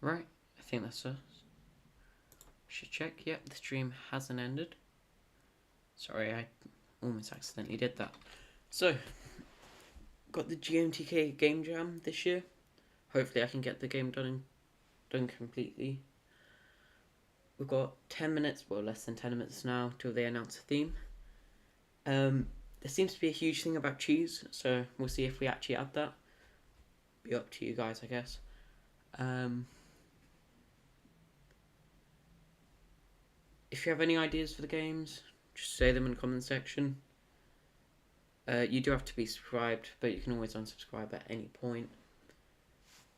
Right, I think that's us. Should check. Yep, the stream hasn't ended. Sorry, I almost accidentally did that. So, got the GMTK GameJam this year. Hopefully I can get the game done completely. We've got 10 minutes, well less than 10 minutes now, till they announce a theme. There seems to be a huge thing about cheese, so we'll see if we actually add that. Be up to you guys, I guess. If you have any ideas for the games, just say them in the comment section. You do have to be subscribed, but you can always unsubscribe at any point.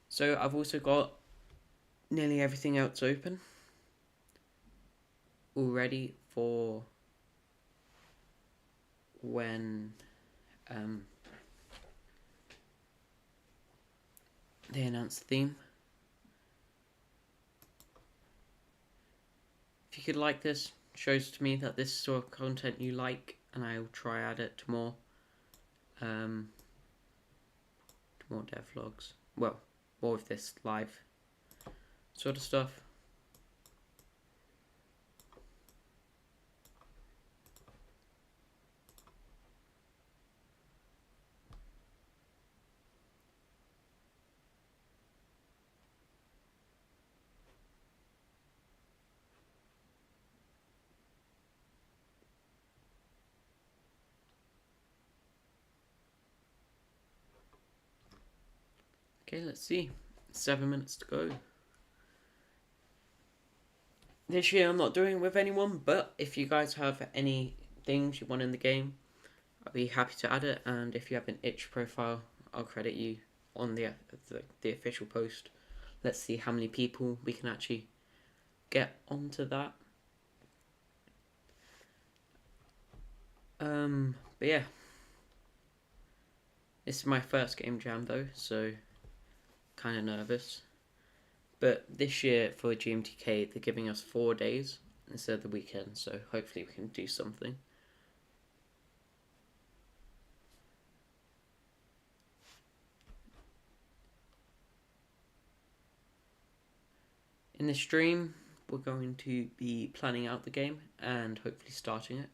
So I've also got nearly everything else open already for when they announce the theme. If you could like this, shows to me that this is sort of content you like, and I'll try add it to more devlogs. Well, more of this live sort of stuff. Okay, let's see. 7 minutes to go. This year I'm not doing it with anyone, but if you guys have any things you want in the game, I'll be happy to add it. And if you have an itch profile, I'll credit you on the official post. Let's see how many people we can actually get onto that. But yeah, this is my first game jam though, so kind of nervous. But this year for GMTK, they're giving us 4 days instead of the weekend, so hopefully we can do something. In this stream, we're going to be planning out the game and hopefully starting it.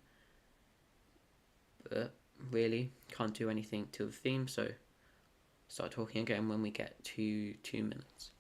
But really, can't do anything till the theme, so start talking again when we get to 2 minutes.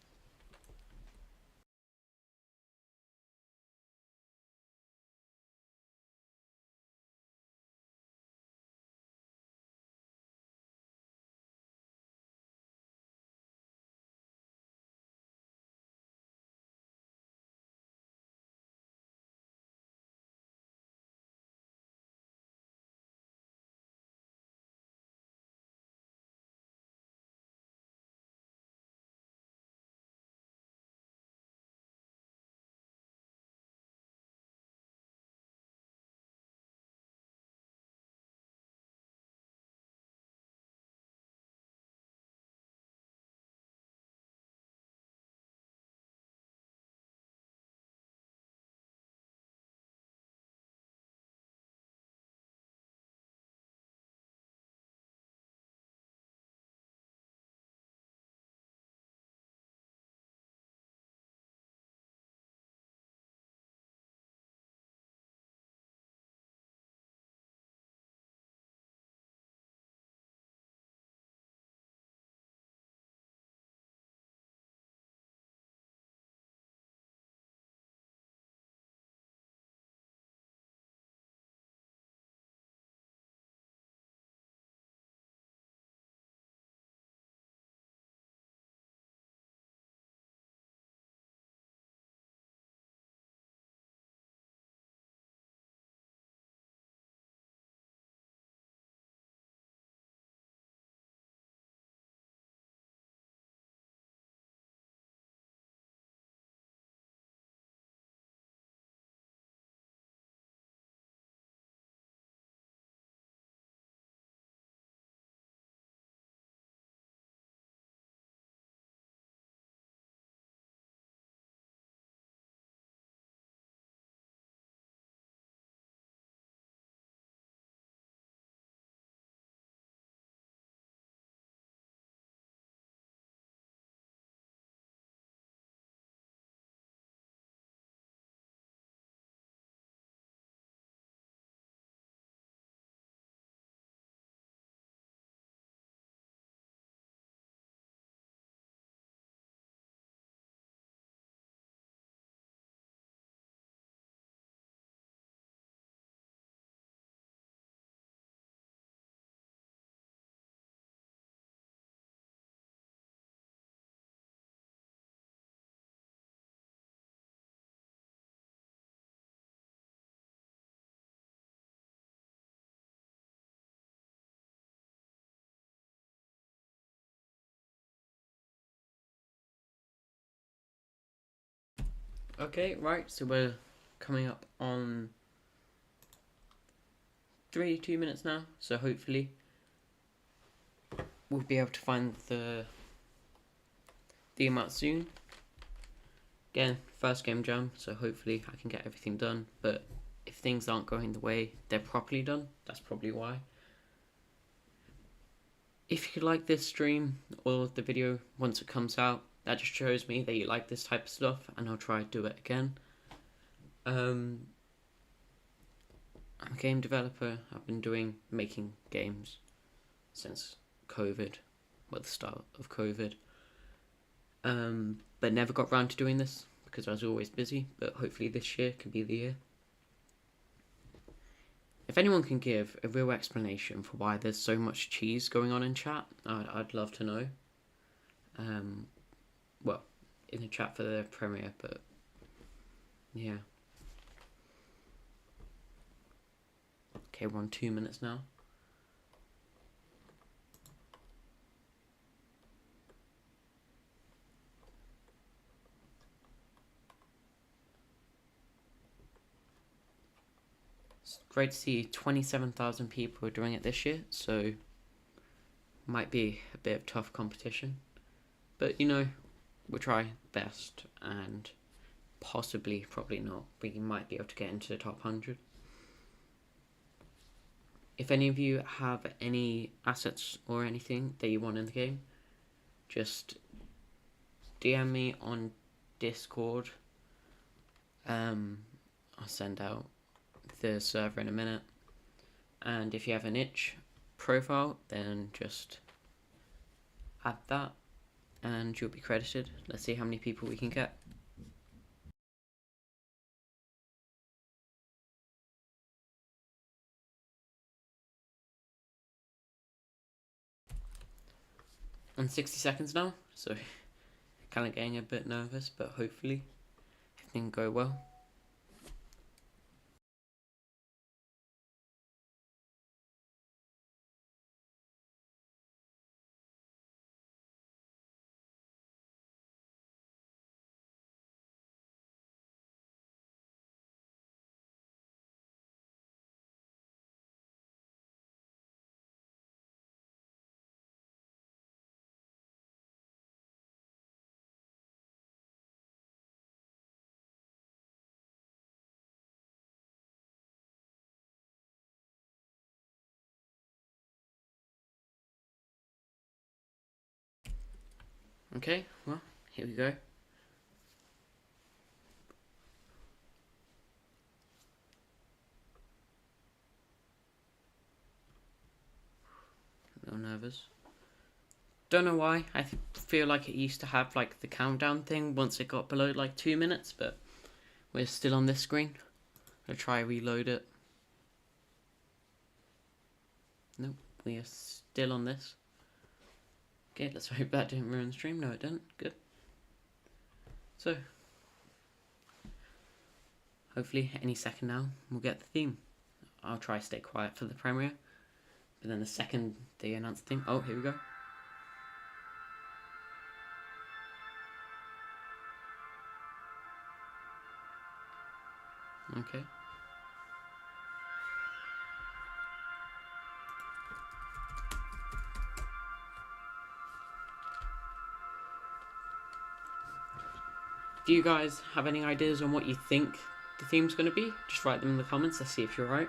Okay, right, so we're coming up on 32 minutes now, so hopefully we'll be able to find the amount soon. Again, first game jam, so hopefully I can get everything done, but if things aren't going the way they're properly done, that's probably why. If you like this stream or the video once it comes out, that just shows me that you like this type of stuff, and I'll try to do it again. I'm a game developer. I've been making games since COVID, well, the start of COVID. But never got around to doing this because I was always busy, but hopefully this year can be the year. If anyone can give a real explanation for why there's so much cheese going on in chat, I'd love to know. Well, in the chat for the premiere, but yeah. Okay, we're on 2 minutes now. It's great to see 27,000 people are doing it this year, so might be a bit of tough competition. But, you know, we'll try best, and possibly, probably not, we might be able to get into the top 100. If any of you have any assets or anything that you want in the game, just DM me on Discord. I'll send out the server in a minute. And if you have an itch profile, then just add that and you'll be credited. Let's see how many people we can get. On 60 seconds now, so kind of getting a bit nervous, but hopefully everything go well. Okay, well, here we go. A little nervous. Don't know why. I feel like it used to have like the countdown thing once it got below like 2 minutes, but we're still on this screen. I'll try reload it. Nope, we are still on this. Okay, let's hope that didn't ruin the stream. No, it didn't. Good. So, hopefully any second now we'll get the theme. I'll try to stay quiet for the premiere, but then the second they announce the theme. Oh, here we go. Okay. Do you guys have any ideas on what you think the theme's going to be? Just write them in the comments. Let's see if you're right.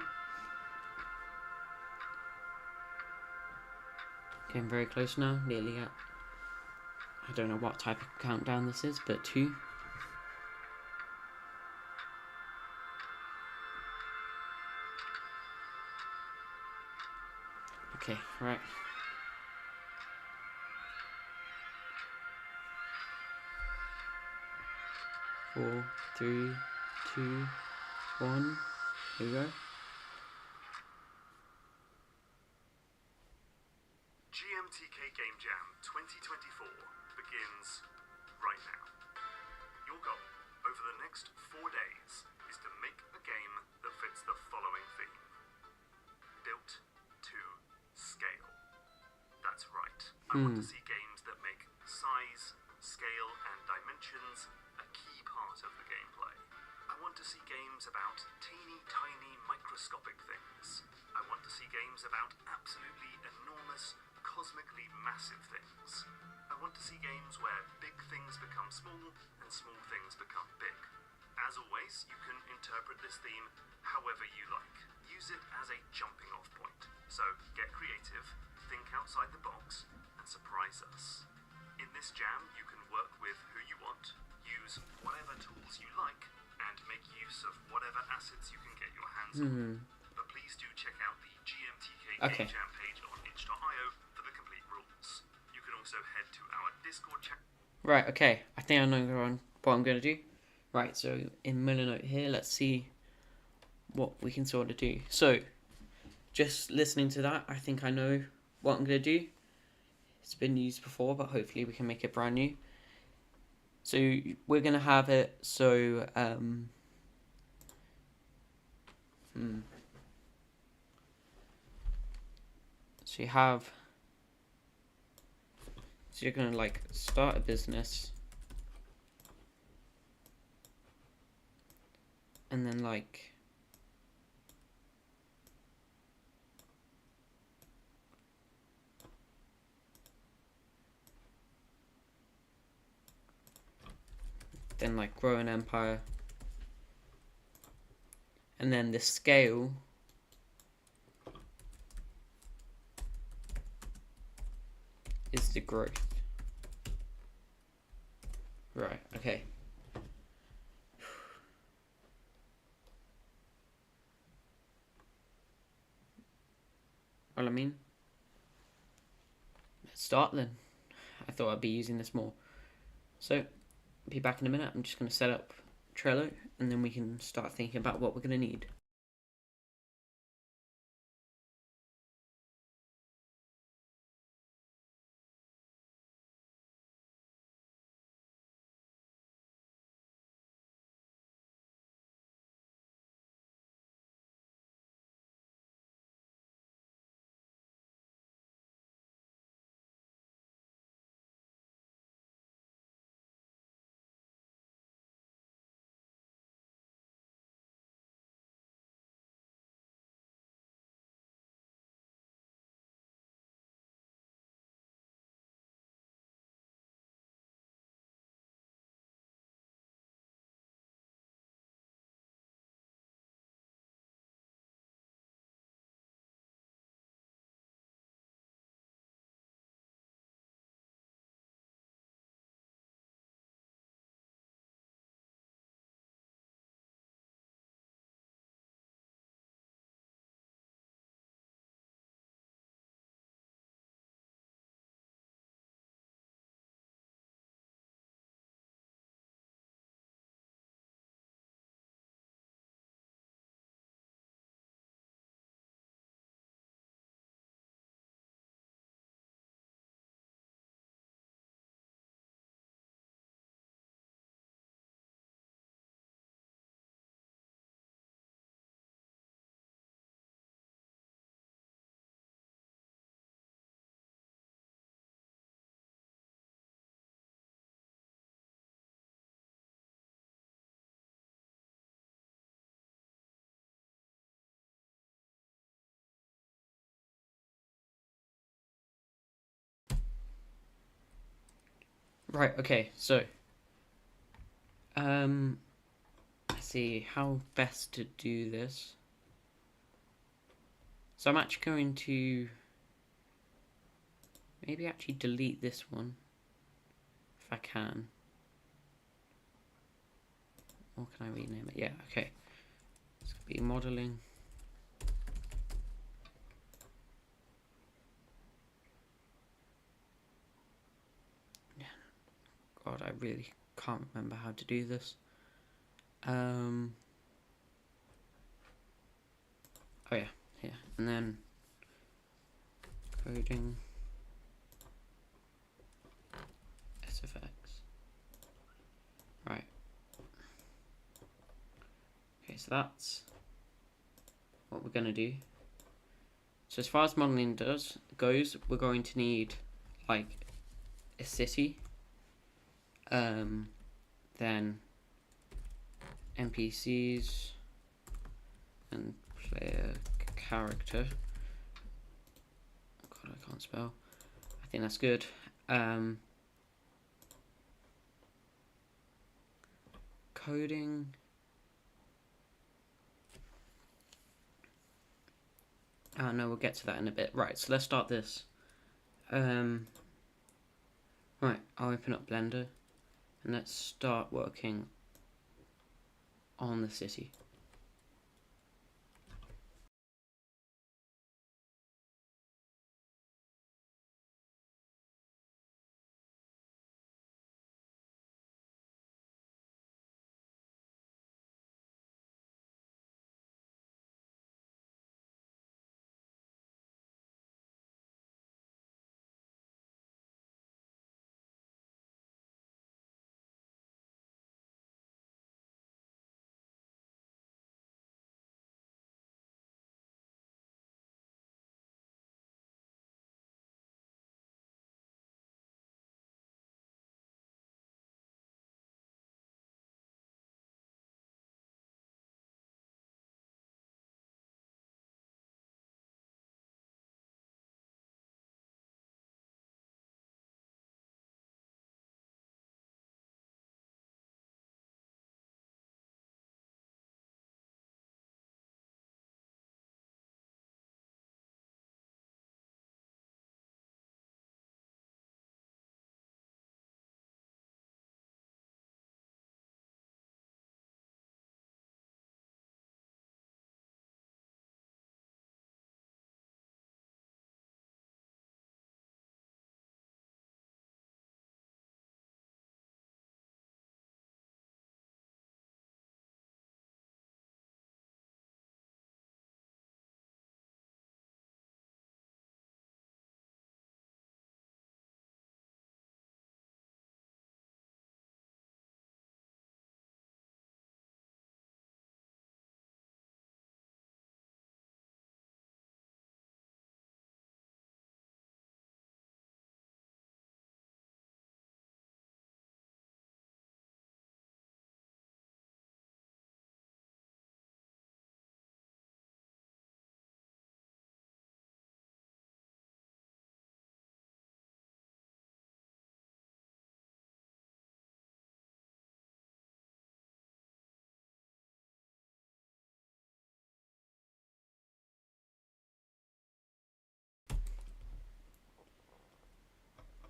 Getting very close now. Nearly at, I don't know what type of countdown this is, but 2. Okay, right. 4, 3, 2, 1. Here we go. GMTK GameJam 2024 begins right now. Your goal over the next 4 days is to make a game that fits the following theme. Built to scale. That's right. I want to see games that make size, scale, and dimensions a key part of the gameplay. games about teeny tiny microscopic things. I want to see games about absolutely enormous, cosmically massive things. I want to see games where big things become small and small things become big. As always, you can interpret this theme however you like. Use it as a jumping off point. So get creative, think outside the box, and surprise us. In this jam, you can work with who you want, use whatever tools you like, and make use of whatever assets you can get your hands on. But please do check out the GMTK GameJam page on itch.io for the complete rules. You can also head to our Discord chat. Right, okay. I think I know what I'm going to do. Right, so in Milanote here, let's see what we can sort of do. So, just listening to that, I think I know what I'm going to do. It's been used before, but hopefully we can make it brand new. So, we're going to have it so, so you have, so you're going to like start a business. And then like grow an empire, and then the scale is the growth. Right, okay. Well, I mean, let's start then. I thought I'd be using this more. So, be back in a minute. I'm just going to set up Trello, and then we can start thinking about what we're going to need. Right, okay, so let's see how best to do this. So I'm actually going to maybe actually delete this one if I can. Or can I rename it? Yeah, okay. It's gonna be modeling. God, I really can't remember how to do this. Oh yeah, here. And then coding SFX. Right. Okay, so that's what we're gonna do. So as far as modeling goes, we're going to need like a city, then NPCs and player character. God, I can't spell. I think that's good. Coding. Oh no, we'll get to that in a bit. Right, so let's start this. Right, I'll open up Blender and let's start working on the city.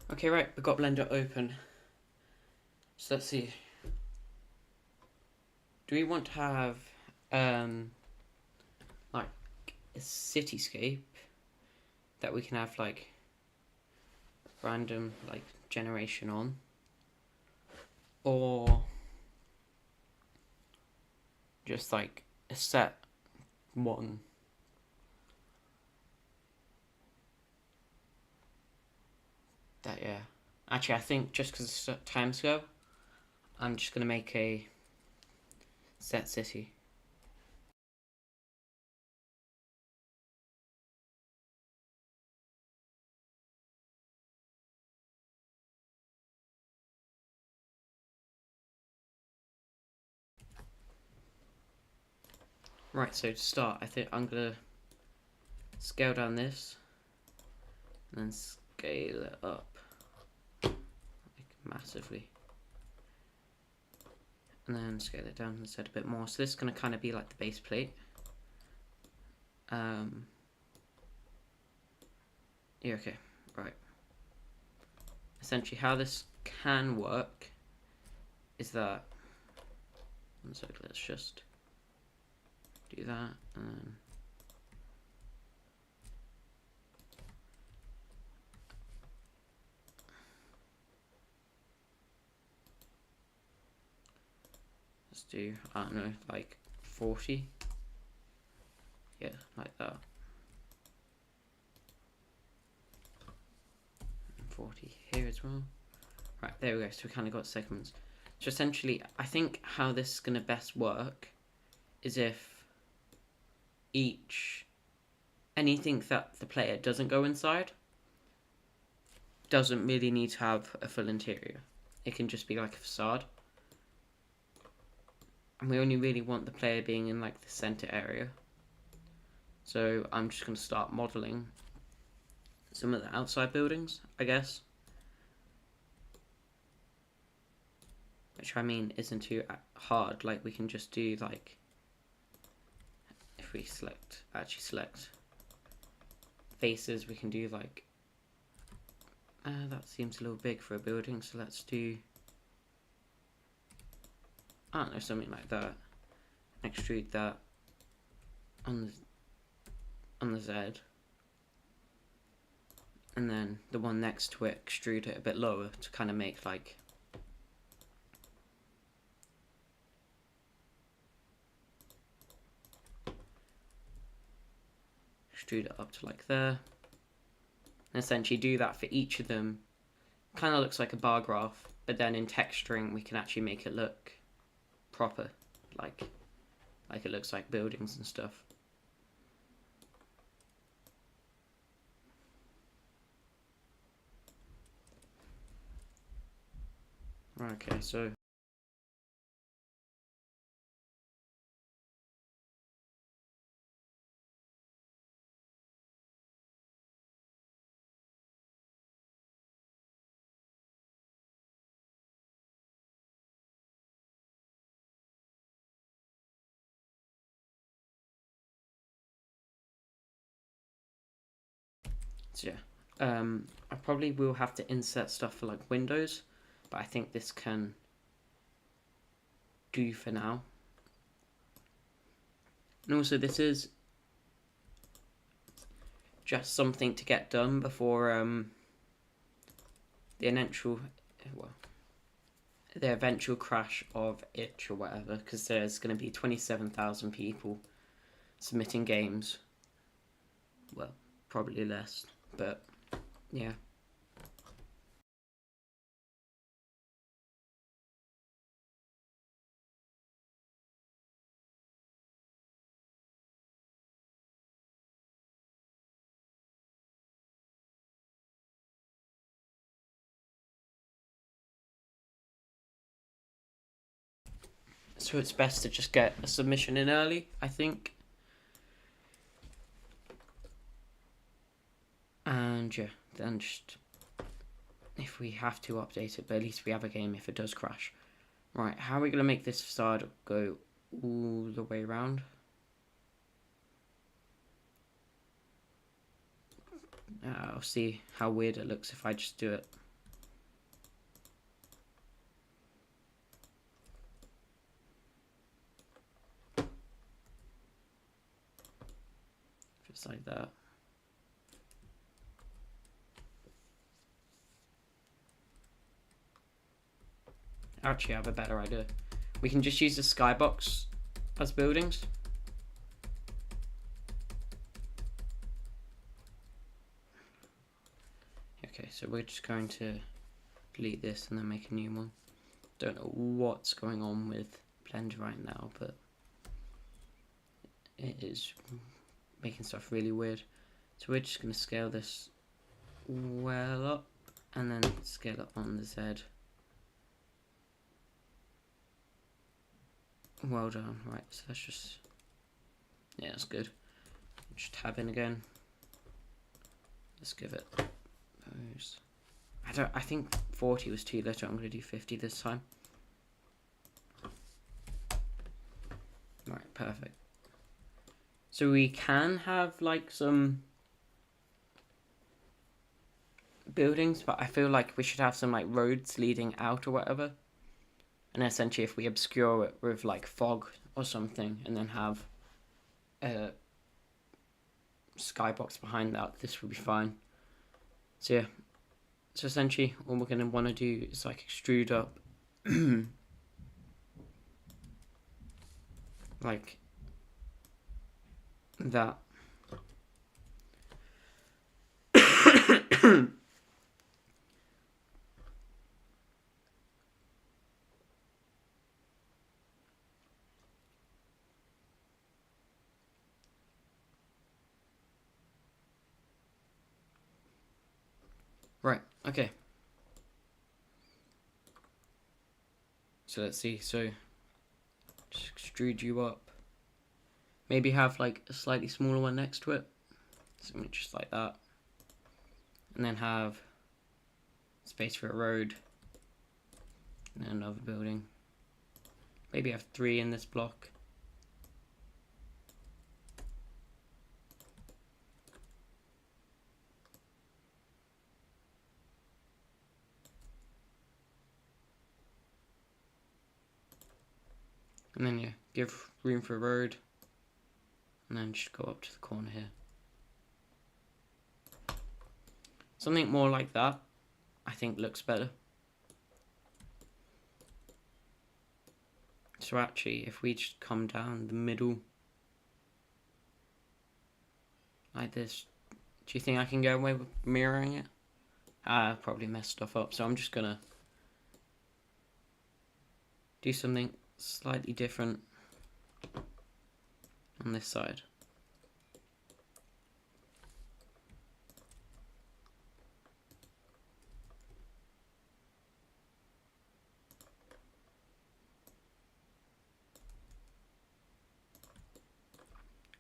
Okay, right, we've got Blender open. So let's see. Do we want to have like a cityscape that we can have like random like generation on, or just like a set one? That, yeah. Actually, I think just because it's timescale, I'm just gonna make a set city. Right, so to start, I think I'm gonna scale down this and then scale it up like massively, and then scale it down instead a bit more. So this is gonna kind of be like the base plate. Yeah, okay, right. Essentially, how this can work is that. One sec, let's just do that, and then let's do, I don't know, like 40. Yeah, like that. 40 here as well. Right, there we go. So we kind of got segments. So essentially, I think how this is going to best work is if anything that the player doesn't go inside doesn't really need to have a full interior. It can just be like a facade. And we only really want the player being in like the center area. So I'm just going to start modeling some of the outside buildings, I guess. Which I mean isn't too hard. Like we can just do like, if we actually select faces, we can do like, that seems a little big for a building. So let's do, I don't know, something like that. Extrude that on the Z. And then the one next to it, extrude it a bit lower to kind of make like, extrude it up to like there. And essentially do that for each of them. Kind of looks like a bar graph, but then in texturing we can actually make it look proper, like it looks like buildings and stuff. Okay, so yeah, I probably will have to insert stuff for like windows, but I think this can do for now. And also this is just something to get done before the eventual crash of itch or whatever, because there's going to be 27,000 people submitting games. Well, probably less, but yeah. So it's best to just get a submission in early, I think. And yeah, then just, if we have to update it, but at least we have a game if it does crash. Right, how are we going to make this facade go all the way around? I'll see how weird it looks if I just do it. Just like that. Actually, I have a better idea. We can just use the skybox as buildings. Okay, so we're just going to delete this and then make a new one. Don't know what's going on with Blender right now, but it is making stuff really weird. So we're just going to scale this well up and then scale it on the Z. Well done. Right, so let's just, yeah, that's good. Just tab in again. Let's give it those. I think 40 was too little. I'm going to do 50 this time. Right, perfect. So we can have like some buildings, but I feel like we should have some like roads leading out or whatever. And essentially if we obscure it with like fog or something and then have a skybox behind that, this would be fine. So yeah, so essentially all we're going to want to do is like extrude up like that. Right, okay. So let's see, so Just extrude you up. Maybe have like a slightly smaller one next to it. Something just like that. And then have space for a road. And then another building. Maybe have 3 in this block. And then yeah, give room for a road. And then just go up to the corner here. Something more like that, I think looks better. So actually, if we just come down the middle, like this, do you think I can get away with mirroring it? I probably messed stuff up, so I'm just gonna do something slightly different on this side.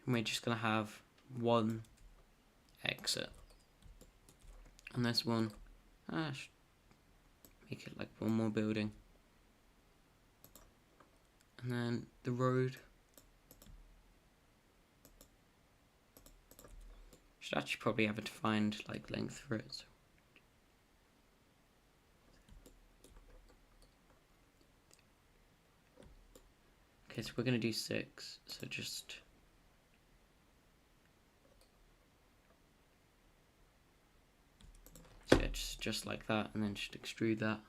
And we're just gonna have one exit. And this one, make it like one more building. And then the road. Should actually probably have a defined like length for it. So. Okay, so we're gonna do 6. So just yeah, just like that, and then just extrude that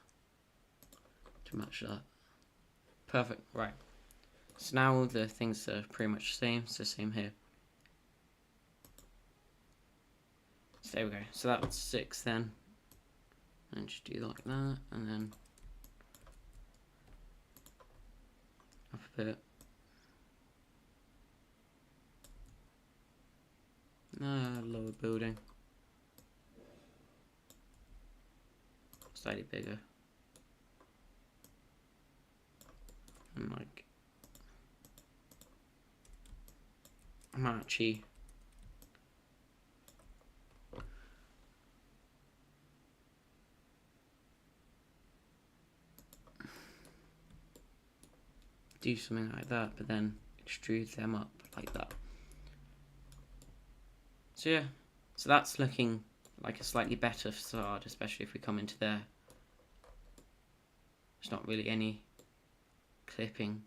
to match that. Perfect. Right. So now all the things are pretty much the same. So same here. So there we go. So that's 6 then. And just do like that, and then up a bit. Lower building. Slightly bigger. And like, I'm actually do something like that, but then extrude them up like that. So yeah, so that's looking like a slightly better facade, especially if we come into there. There's not really any clipping.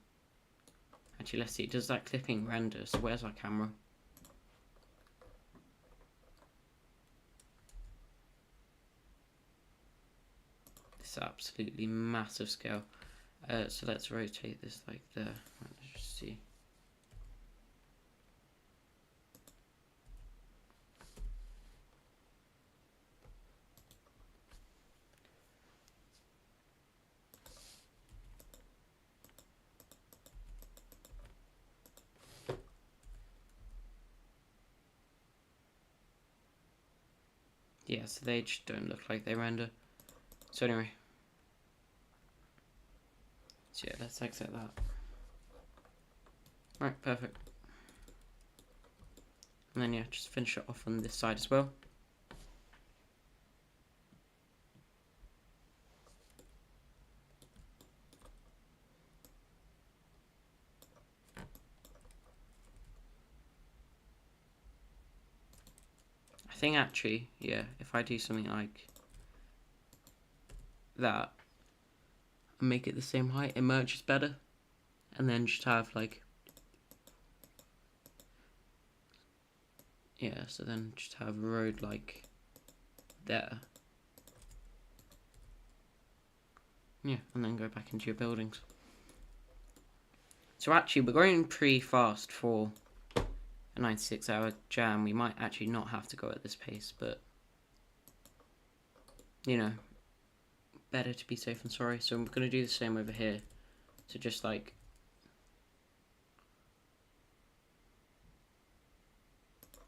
Actually, let's see, does that clipping render? So where's our camera? This is absolutely massive scale. So let's rotate this like there. Let's just see. Yeah, so they just don't look like they render. So anyway. So yeah, let's exit that. Right, perfect. And then yeah, just finish it off on this side as well. I think actually, yeah, if I do something like that and make it the same height, it merges better. And then just have like, yeah, so then just have a road like there. Yeah, and then go back into your buildings. So actually, we're going pretty fast for a 96-hour jam. We might actually not have to go at this pace, but, you know, better to be safe than sorry. So I'm going to do the same over here. So just like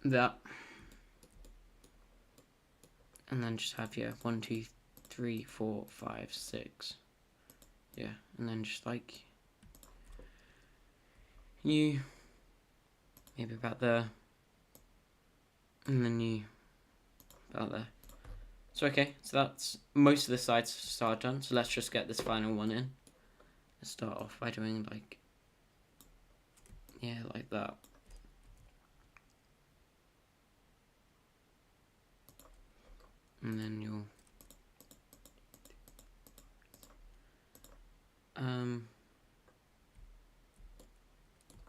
that. And then just have, yeah, 1, 2, 3, 4, 5, 6. Yeah, and then just like you maybe about there, and then you about there. So okay, so that's most of the sides are done. So let's just get this final one in. Let's start off by doing like, yeah, like that. And then you'll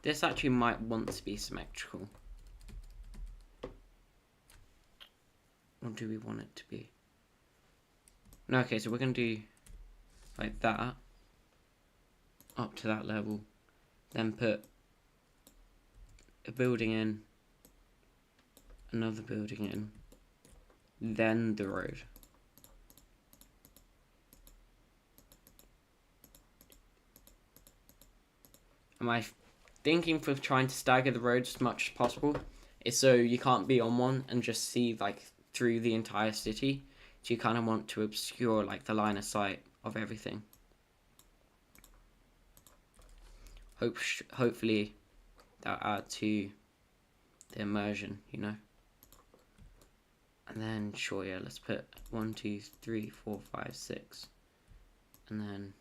this actually might want to be symmetrical. Or do we want it to be? No, okay, so we're gonna do like that up to that level, then put a building in, another building in, then the road. My thinking for trying to stagger the roads as much as possible is so you can't be on one and just see like through the entire city. So you kind of want to obscure like the line of sight of everything. Hopefully that'll add to the immersion, you know. And then sure, yeah, let's put 1, 2, 3, 4, 5, 6, and then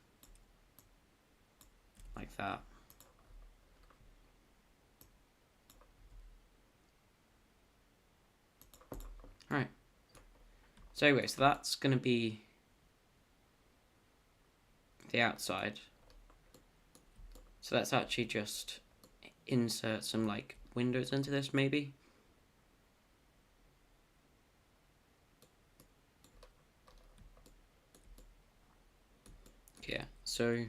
like that. Alright. So anyway, so that's gonna be the outside. So let's actually just insert some like windows into this maybe. Yeah, so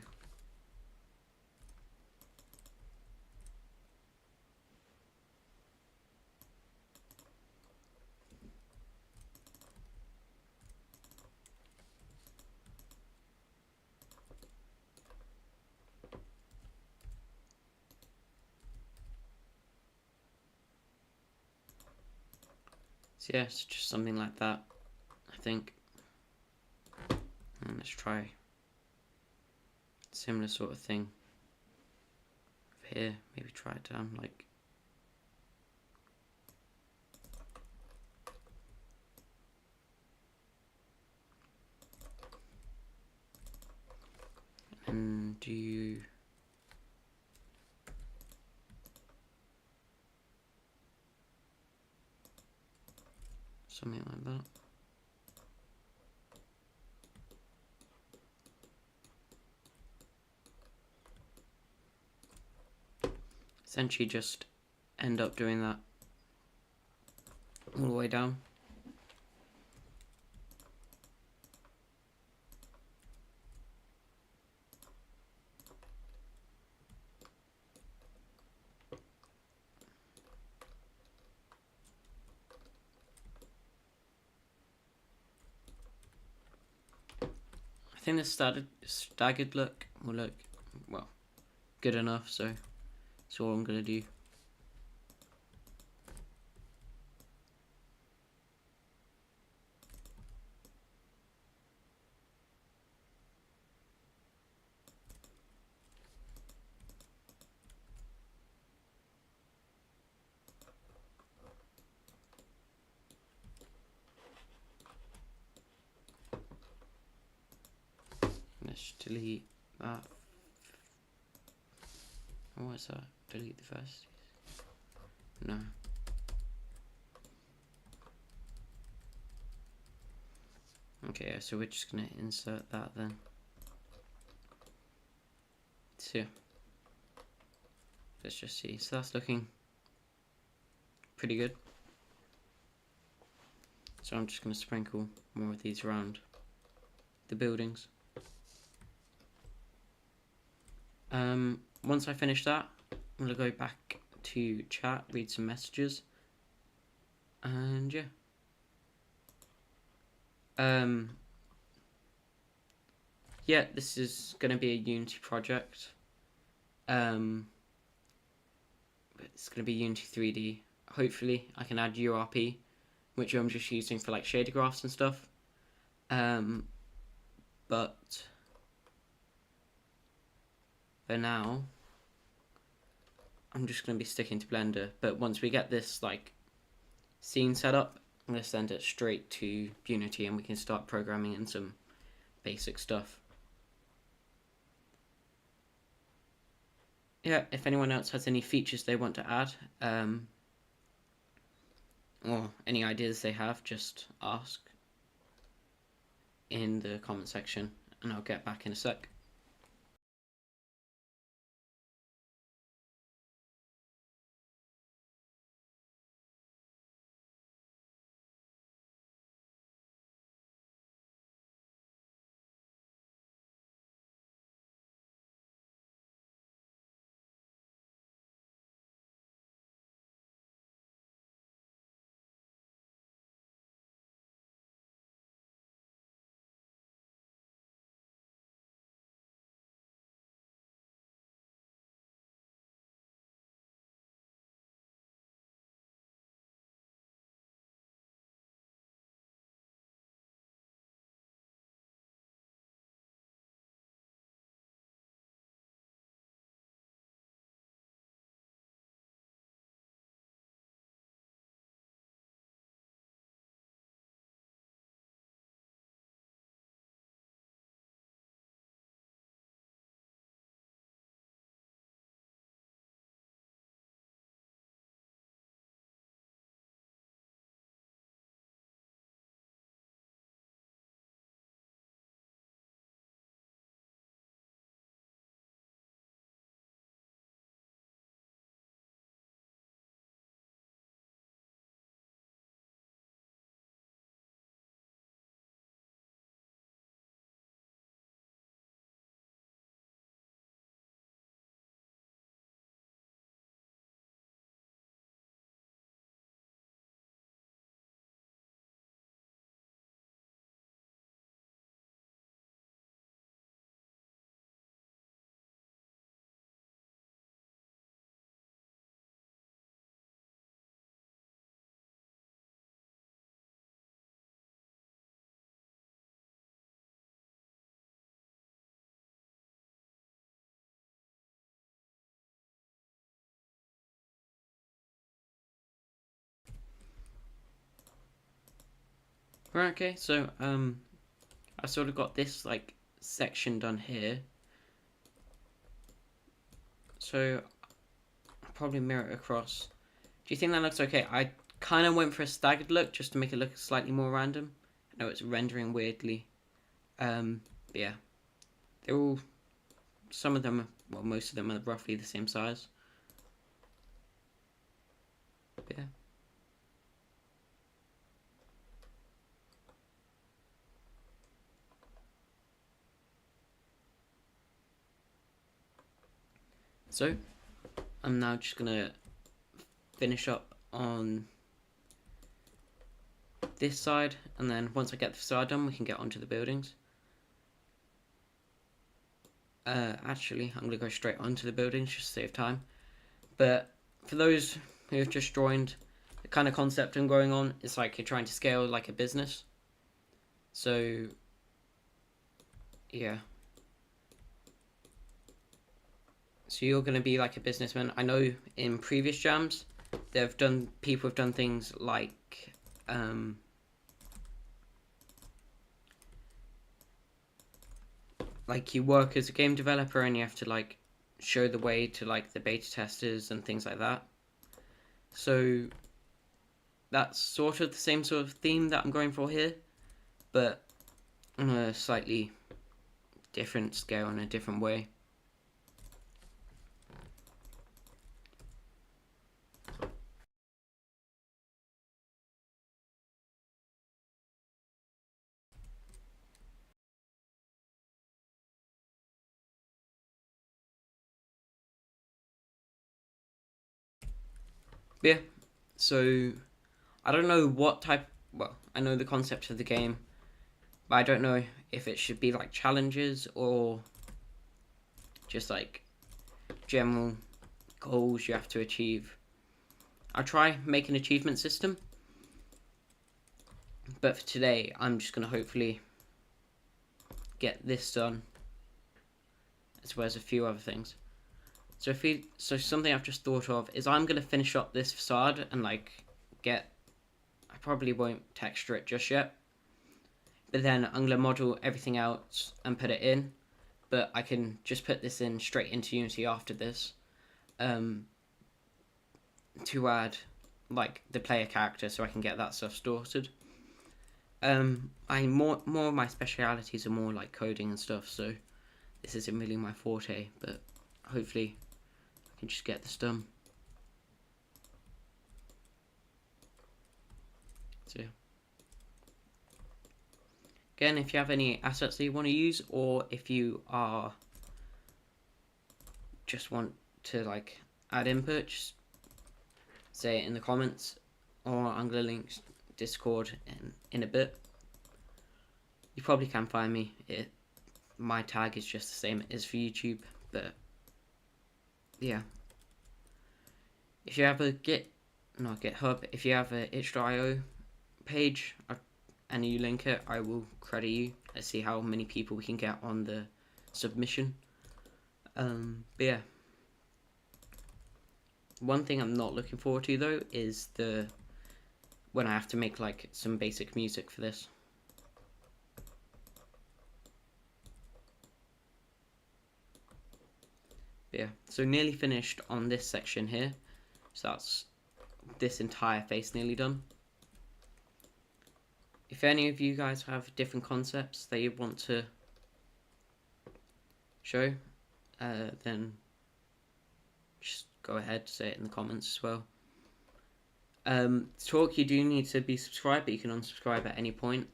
yeah, it's just something like that, I think. And let's try similar sort of thing here. Maybe try it down like and do something like that. Essentially just end up doing that all the way down. I think the staggered look will look, well, good enough, so that's all I'm going to do. Let's delete that. Oh, what's that? Delete the first? No. Okay, so we're just gonna insert that then. So let's just see. So that's looking pretty good. So I'm just gonna sprinkle more of these around the buildings. Once I finish that, I'm gonna go back to chat, read some messages, and yeah. Yeah, this is gonna be a Unity project. It's gonna be Unity 3D. Hopefully, I can add URP, which I'm just using for like shader graphs and stuff. But for now, I'm just going to be sticking to Blender. But once we get this like scene set up, I'm going to send it straight to Unity and we can start programming in some basic stuff. Yeah, if anyone else has any features they want to add, or any ideas they have, just ask in the comment section and I'll get back in a sec. Right, okay, so I sort of got this like section done here. So I'll probably mirror it across. Do you think that looks okay? I kind of went for a staggered look just to make it look slightly more random. I know it's rendering weirdly. But yeah, they're all, some of them, well, most of them are roughly the same size. But yeah. So I'm now just gonna finish up on this side, and then once I get the side done, we can get onto the buildings. Actually, I'm gonna go straight onto the buildings just to save time. But for those who have just joined, the kind of concept I'm going on is like you're trying to scale like a business. So yeah. So you're going to be like a businessman. I know in previous jams, people have done things like you work as a game developer and you have to like show the way to like the beta testers and things like that. So that's sort of the same sort of theme that I'm going for here, but on a slightly different scale in a different way. But yeah, so I don't know what type. Well, I know the concept of the game, but I don't know if it should be like challenges or just like general goals you have to achieve. I'll try make an achievement system, but for today I'm just going to hopefully get this done as well as a few other things. So something I've just thought of is I'm gonna finish up this facade and like get. I probably won't texture it just yet, but then I'm gonna model everything else and put it in. But I can just put this in straight into Unity after this, to add like the player character, so I can get that stuff sorted. I more of my specialities are more like coding and stuff, so this isn't really my forte, but hopefully I can just get this done. So again, if you have any assets that you want to use, or if you are just want to like add input, just say it in the comments, or I'm gonna link Discord in a bit. You probably can find me. My tag is just the same as for YouTube, but yeah. If you have a GitHub, if you have a itch.io page and you link it, I will credit you. Let's see how many people we can get on the submission. But yeah. One thing I'm not looking forward to though is when I have to make like some basic music for this. But yeah, so nearly finished on this section here. So that's this entire face nearly done. If any of you guys have different concepts that you want to show, then just go ahead, say it in the comments as well. Talk, you do need to be subscribed, but you can unsubscribe at any point.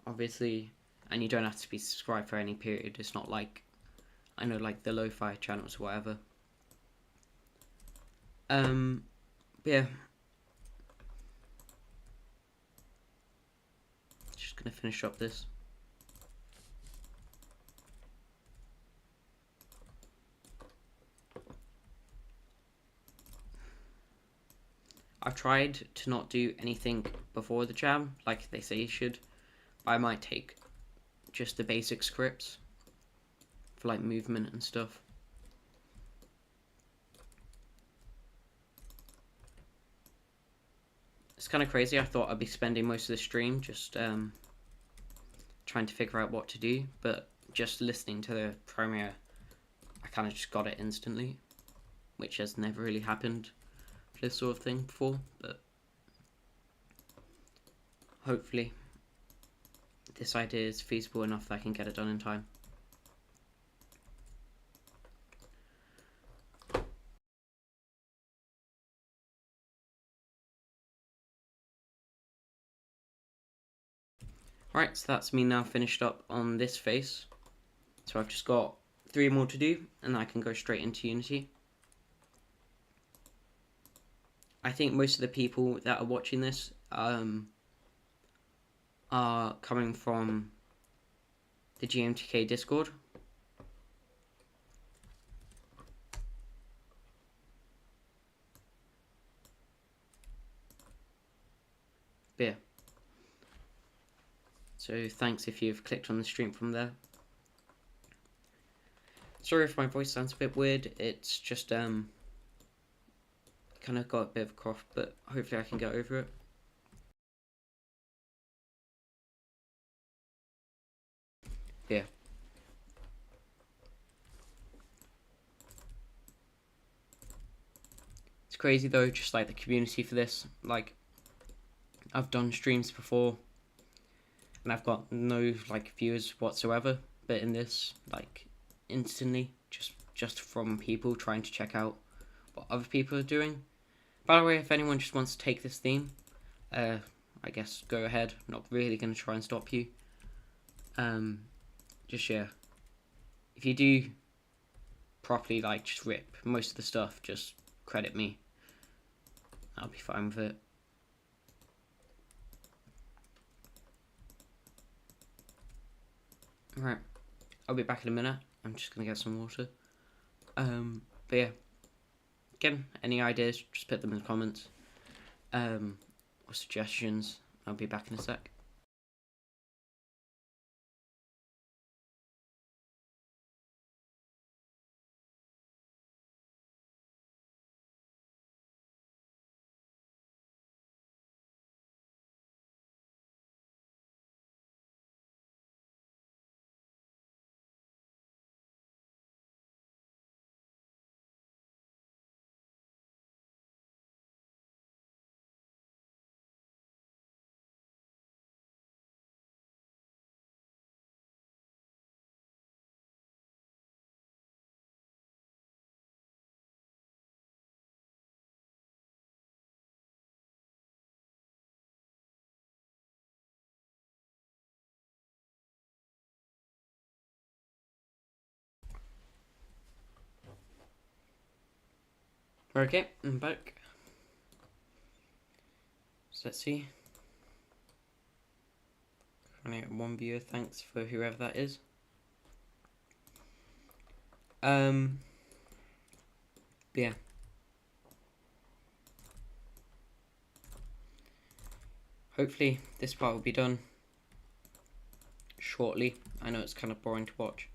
Obviously, and you don't have to be subscribed for any period. It's not like, I know, like the lo-fi channels or whatever. Yeah. Just gonna finish up this. I've tried to not do anything before the jam, like they say you should. But I might take just the basic scripts for like movement and stuff. It's kind of crazy. I thought I'd be spending most of the stream just trying to figure out what to do, but just listening to the premiere, I kind of just got it instantly, which has never really happened for this sort of thing before, but hopefully this idea is feasible enough that I can get it done in time. Right, so that's me now finished up on this face. So I've just got 3 more to do, and I can go straight into Unity. I think most of the people that are watching this are coming from the GMTK Discord. But yeah. So thanks if you've clicked on the stream from there. Sorry if my voice sounds a bit weird. It's just kind of got a bit of a cough, but hopefully I can get over it. Yeah. It's crazy though, just like the community for this. Like, I've done streams before and I've got no like viewers whatsoever, but in this, like, instantly, just from people trying to check out what other people are doing. By the way, if anyone just wants to take this theme, I guess go ahead. I'm not really going to try and stop you. Just yeah, if you do properly like just rip most of the stuff, just credit me. I'll be fine with it. Right, I'll be back in a minute. I'm just gonna get some water. But yeah, again, any ideas, just put them in the comments. Or suggestions. I'll be back in a sec. Okay, I'm back. So let's see. Only one viewer, thanks for whoever that is. Yeah. Hopefully this part will be done shortly. I know it's kind of boring to watch.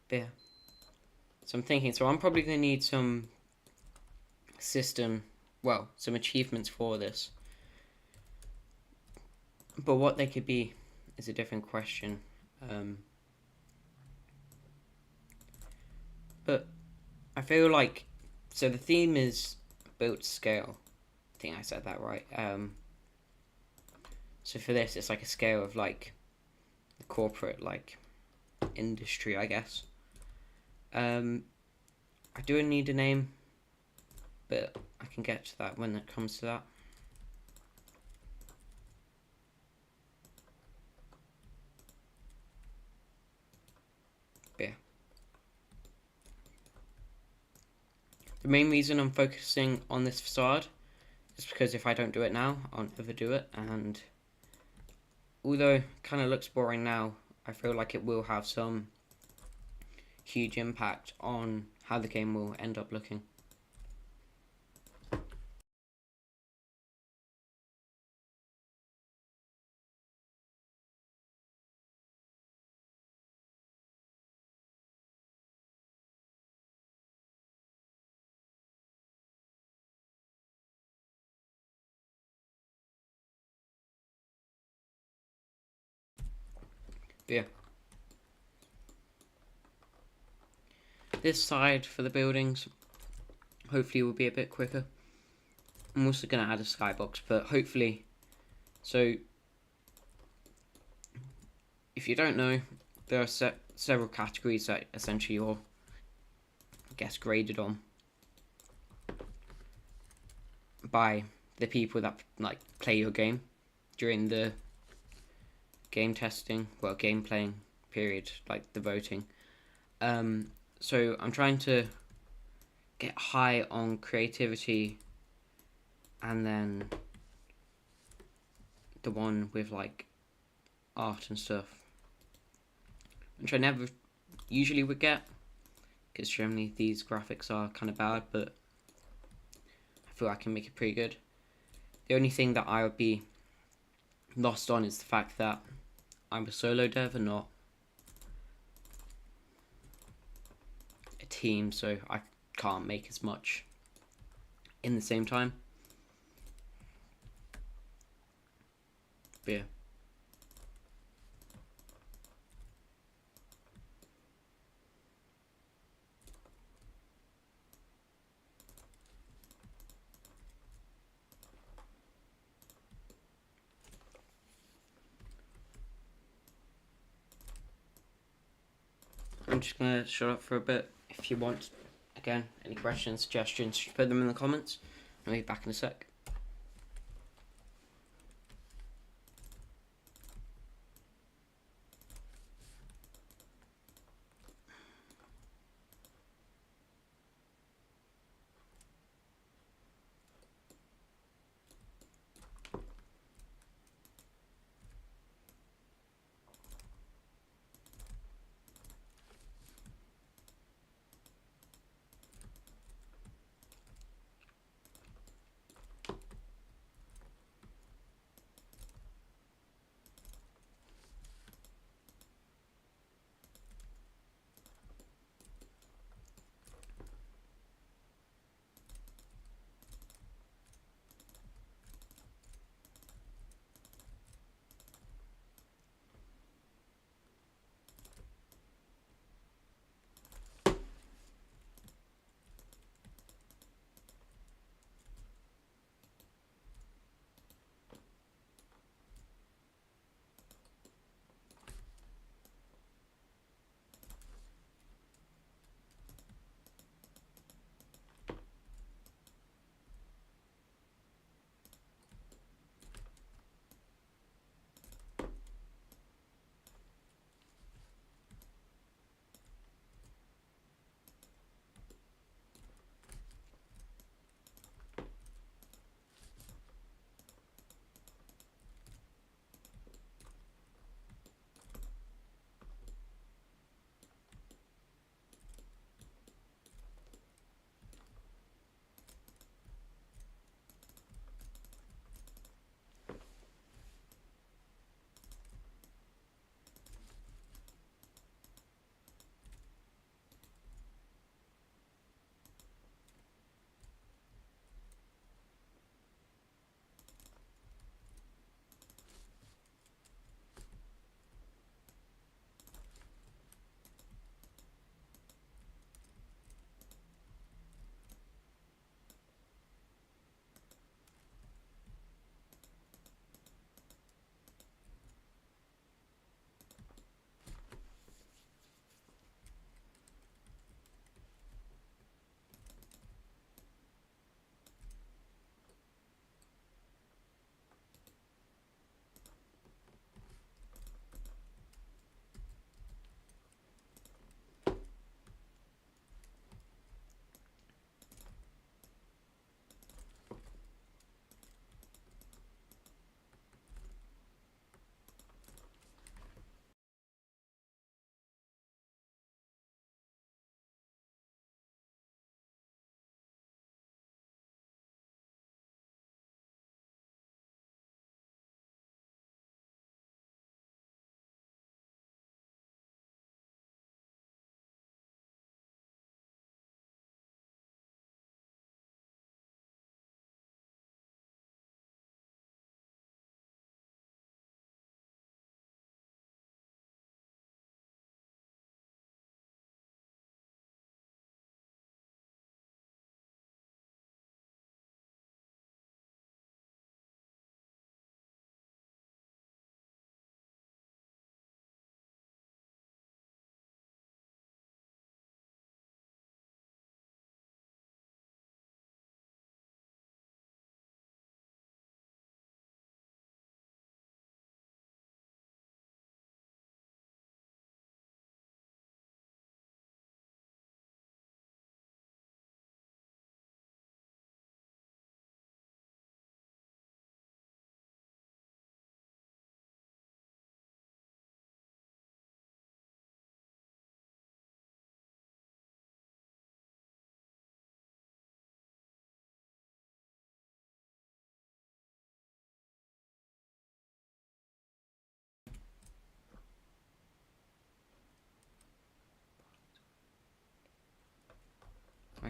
But yeah. So I'm thinking, so I'm probably going to need some some achievements for this. But what they could be is a different question. But I feel like, so the theme is built to scale. I think I said that right. So for this, it's like a scale of like the corporate like industry, I guess. I do need a name, but I can get to that when it comes to that. But yeah. The main reason I'm focusing on this facade is because if I don't do it now, I'll never do it. And although it kind of looks boring now, I feel like it will have some huge impact on how the game will end up looking. But yeah. This side for the buildings hopefully will be a bit quicker. I'm also going to add a skybox, but hopefully, so if you don't know, there are several categories that essentially you're, I guess, graded on by the people that like play your game during the game testing, well, game playing period, like the voting. So I'm trying to get high on creativity, and then the one with like art and stuff, which I never usually would get, because generally these graphics are kind of bad, but I feel I can make it pretty good. The only thing that I would be lost on is the fact that I'm a solo dev and not a team, so I can't make as much in the same time. But yeah. I'm just gonna shut up for a bit. If you want, again, any questions, suggestions, just put them in the comments. I'll be back in a sec.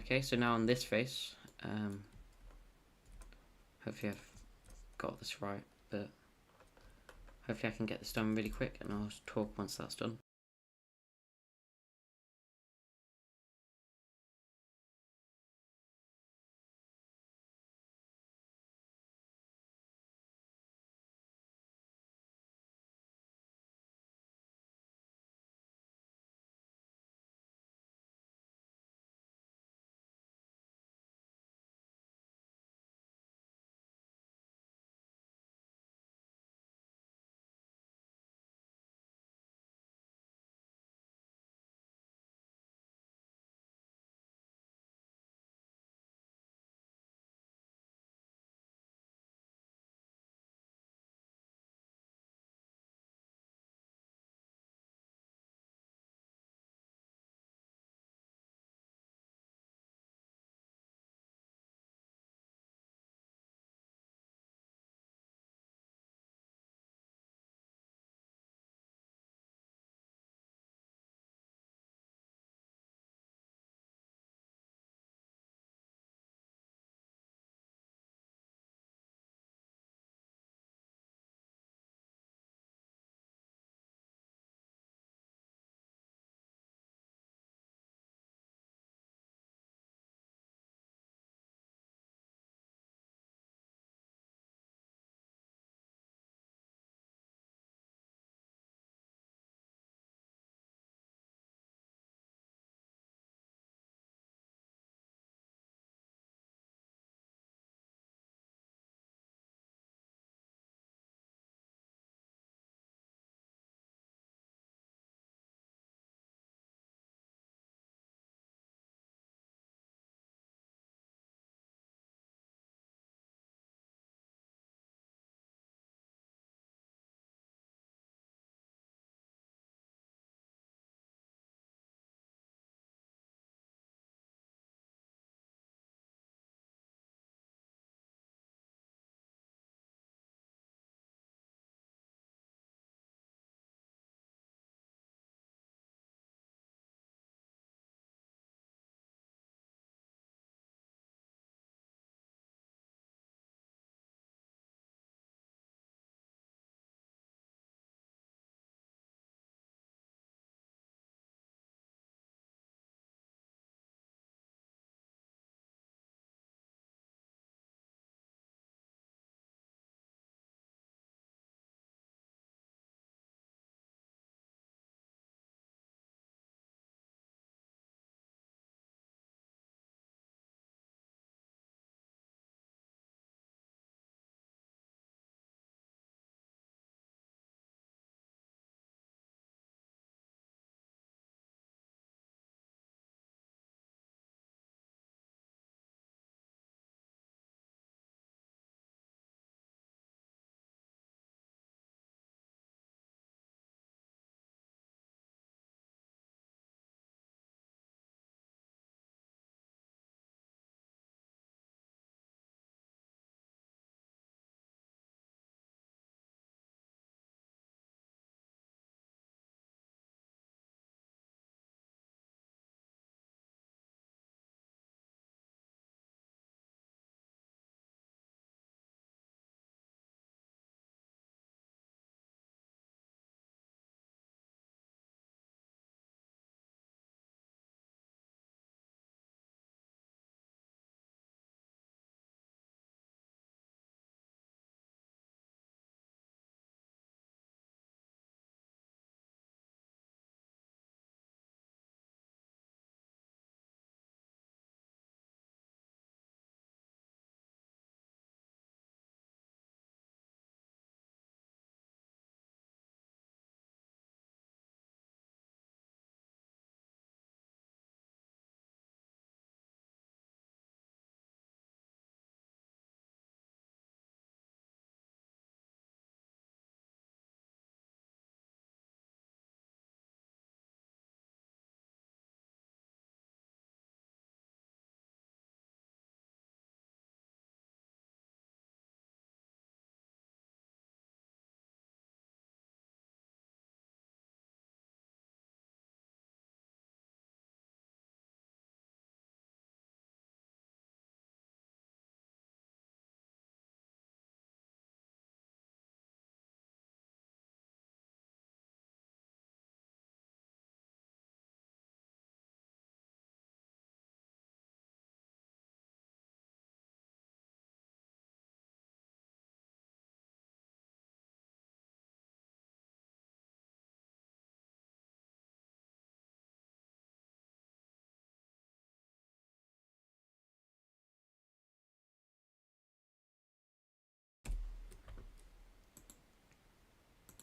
Okay, so now on this face, hopefully I've got this right, but hopefully I can get this done really quick, and I'll talk once that's done.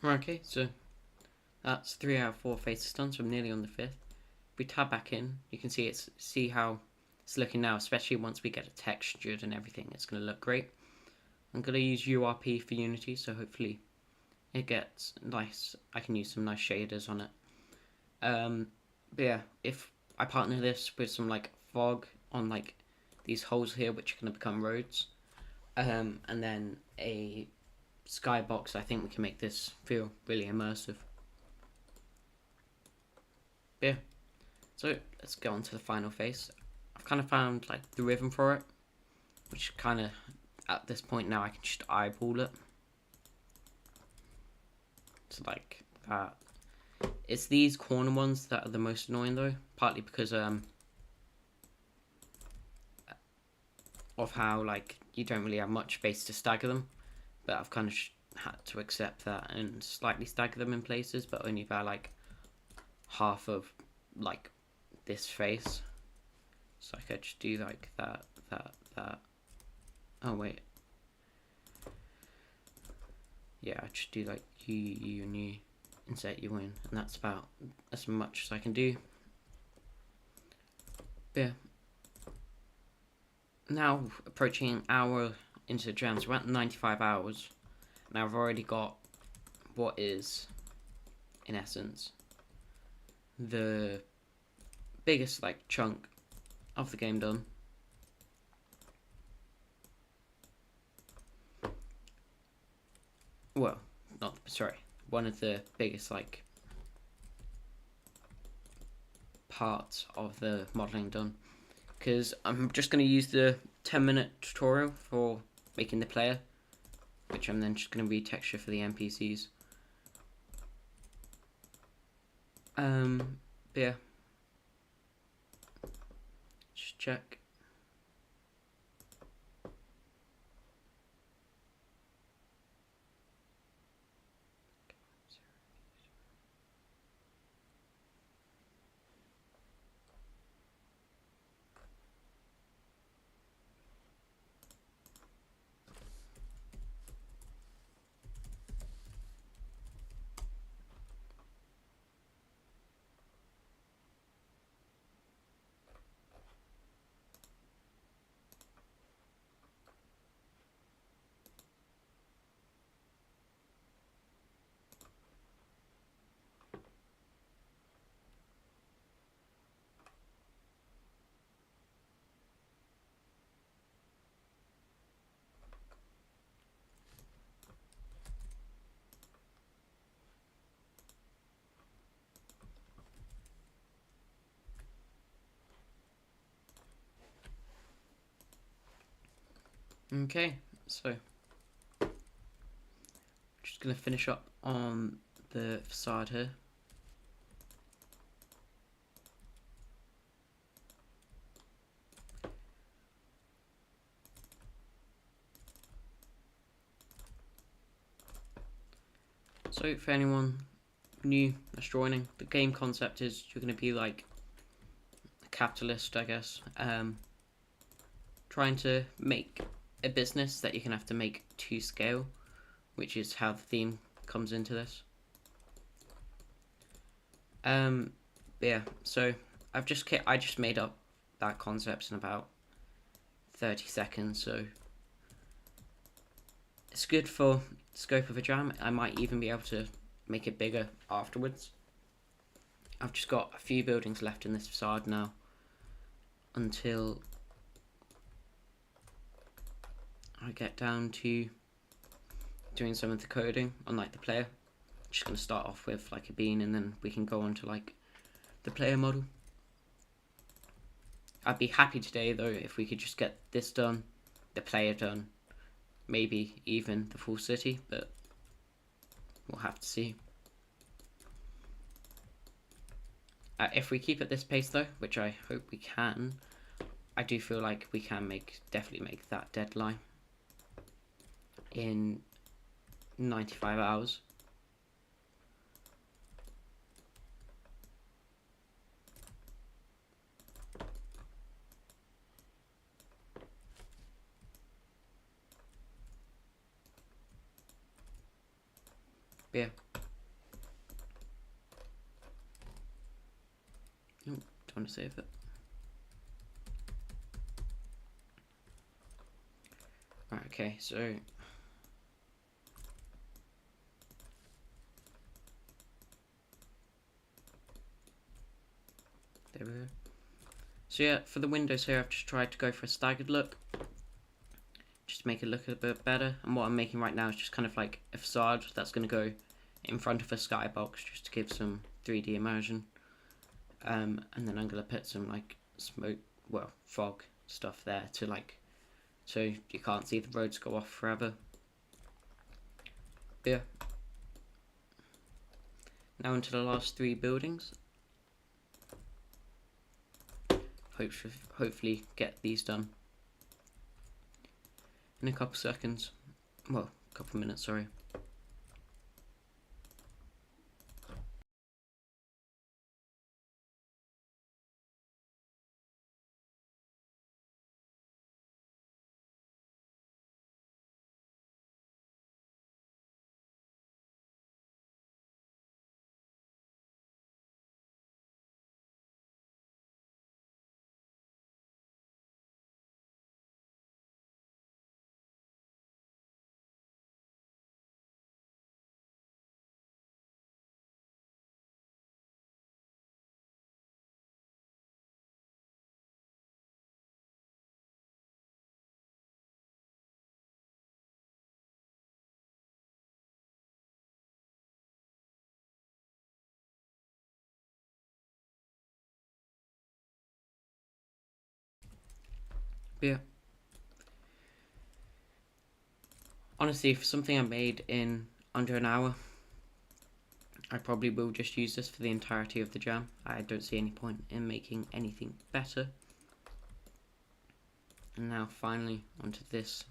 Okay, so that's 3 out of 4 faces done, so I'm nearly on the 5th. If we tab back in, you can see how it's looking now, especially once we get it textured and everything. It's going to look great. I'm going to use URP for Unity, so hopefully it gets nice. I can use some nice shaders on it. But yeah, if I partner this with some like fog on like these holes here, which are going to become roads, and then a skybox, I think we can make this feel really immersive. But yeah, so let's go on to the final face. I've kind of found like the rhythm for it, which kind of at this point now I can just eyeball it. So like that. It's these corner ones that are the most annoying though, partly because of how like you don't really have much space to stagger them, but I've kind of had to accept that and slightly stagger them in places, but only by like half of like this face. So I could just do like that. Oh wait, yeah, I just do like you and you, insert you in, and that's about as much as I can do. But yeah, now approaching an hour into the jam, so we're at 95 hours. Now I've already got what is, in essence, the biggest like chunk of the game done. Well, not sorry, one of the biggest like parts of the modeling done, because I'm just going to use the 10-minute tutorial for making the player, which I'm then just going to retexture for the NPCs. But yeah, just check. Okay, so just going to finish up on the facade here. So for anyone new that's joining, the game concept is you're going to be like a capitalist, I guess, trying to make a business that you can have to make to scale, which is how the theme comes into this. Yeah, so I just made up that concept in about 30 seconds, so it's good for scope of a jam. I might even be able to make it bigger afterwards. I've just got a few buildings left in this facade now until I get down to doing some of the coding on like the player. Just going to start off with like a bean, and then we can go on to like the player model. I'd be happy today though if we could just get this done, the player done, maybe even the full city, but we'll have to see. If we keep at this pace though, which I hope we can, I do feel like we can definitely make that deadline in 95 hours. But yeah, Don't want to save it. Right, okay, so there we go. So yeah, for the windows here, I've just tried to go for a staggered look, just to make it look a bit better. And what I'm making right now is just kind of like a facade that's going to go in front of a skybox, just to give some 3D immersion. And then I'm going to put some like smoke, well, fog stuff there to like, so you can't see the roads go off forever. But yeah. Now into the last 3 buildings. Hopefully get these done in a couple seconds. Well, a couple minutes, sorry. But yeah. Honestly, for something I made in under an hour, I probably will just use this for the entirety of the jam. I don't see any point in making anything better. And now finally onto this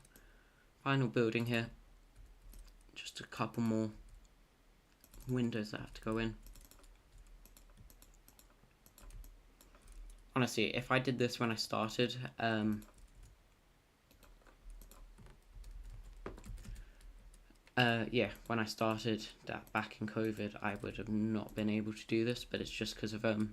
final building here. Just a couple more windows that have to go in. Honestly, if I did this when I started, yeah, when I started that back in COVID, I would have not been able to do this, but it's just because of the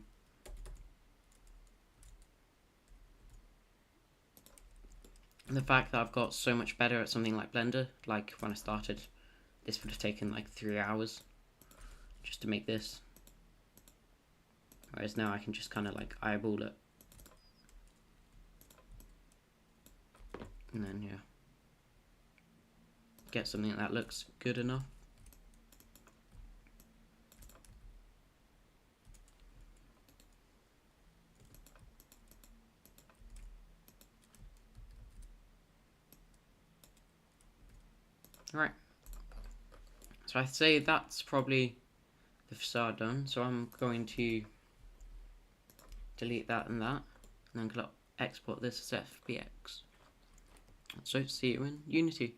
fact that I've got so much better at something like Blender. Like when I started, this would have taken like 3 hours just to make this, whereas now I can just kind of like eyeball it, and then yeah, get something that looks good enough. Right, so I'd say that's probably the facade done, so I'm going to delete that, and I'm going to export this as FBX. So see you in Unity.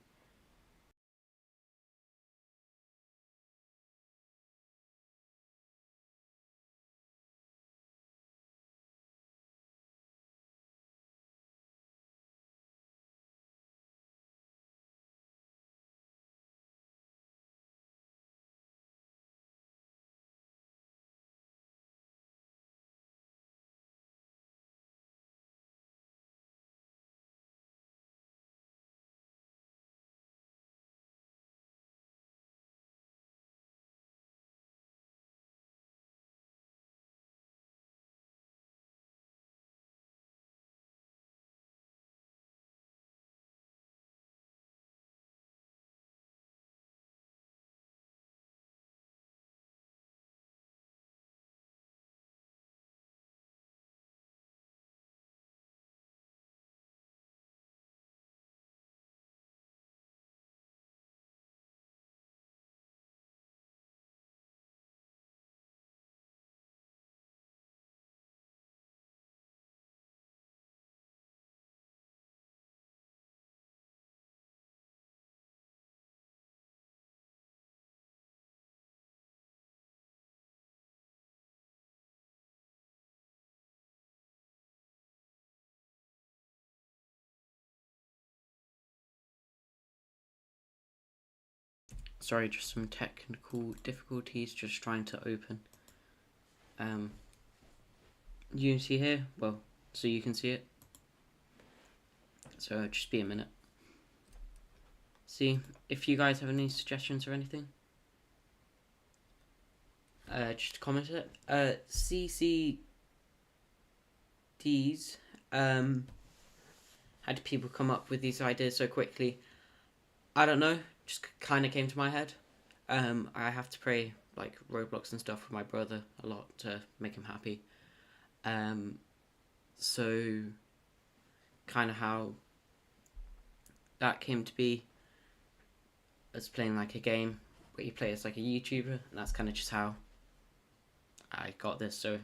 Sorry, just some technical difficulties, just trying to open Unity here, well, so you can see it. So just be a minute. See, if you guys have any suggestions or anything, just comment it. CCDs, how do people come up with these ideas so quickly? I don't know, just kind of came to my head. I have to play like Roblox and stuff with my brother a lot to make him happy. So kind of how that came to be as playing like a game where you play as like a YouTuber, and that's kind of just how I got this. So,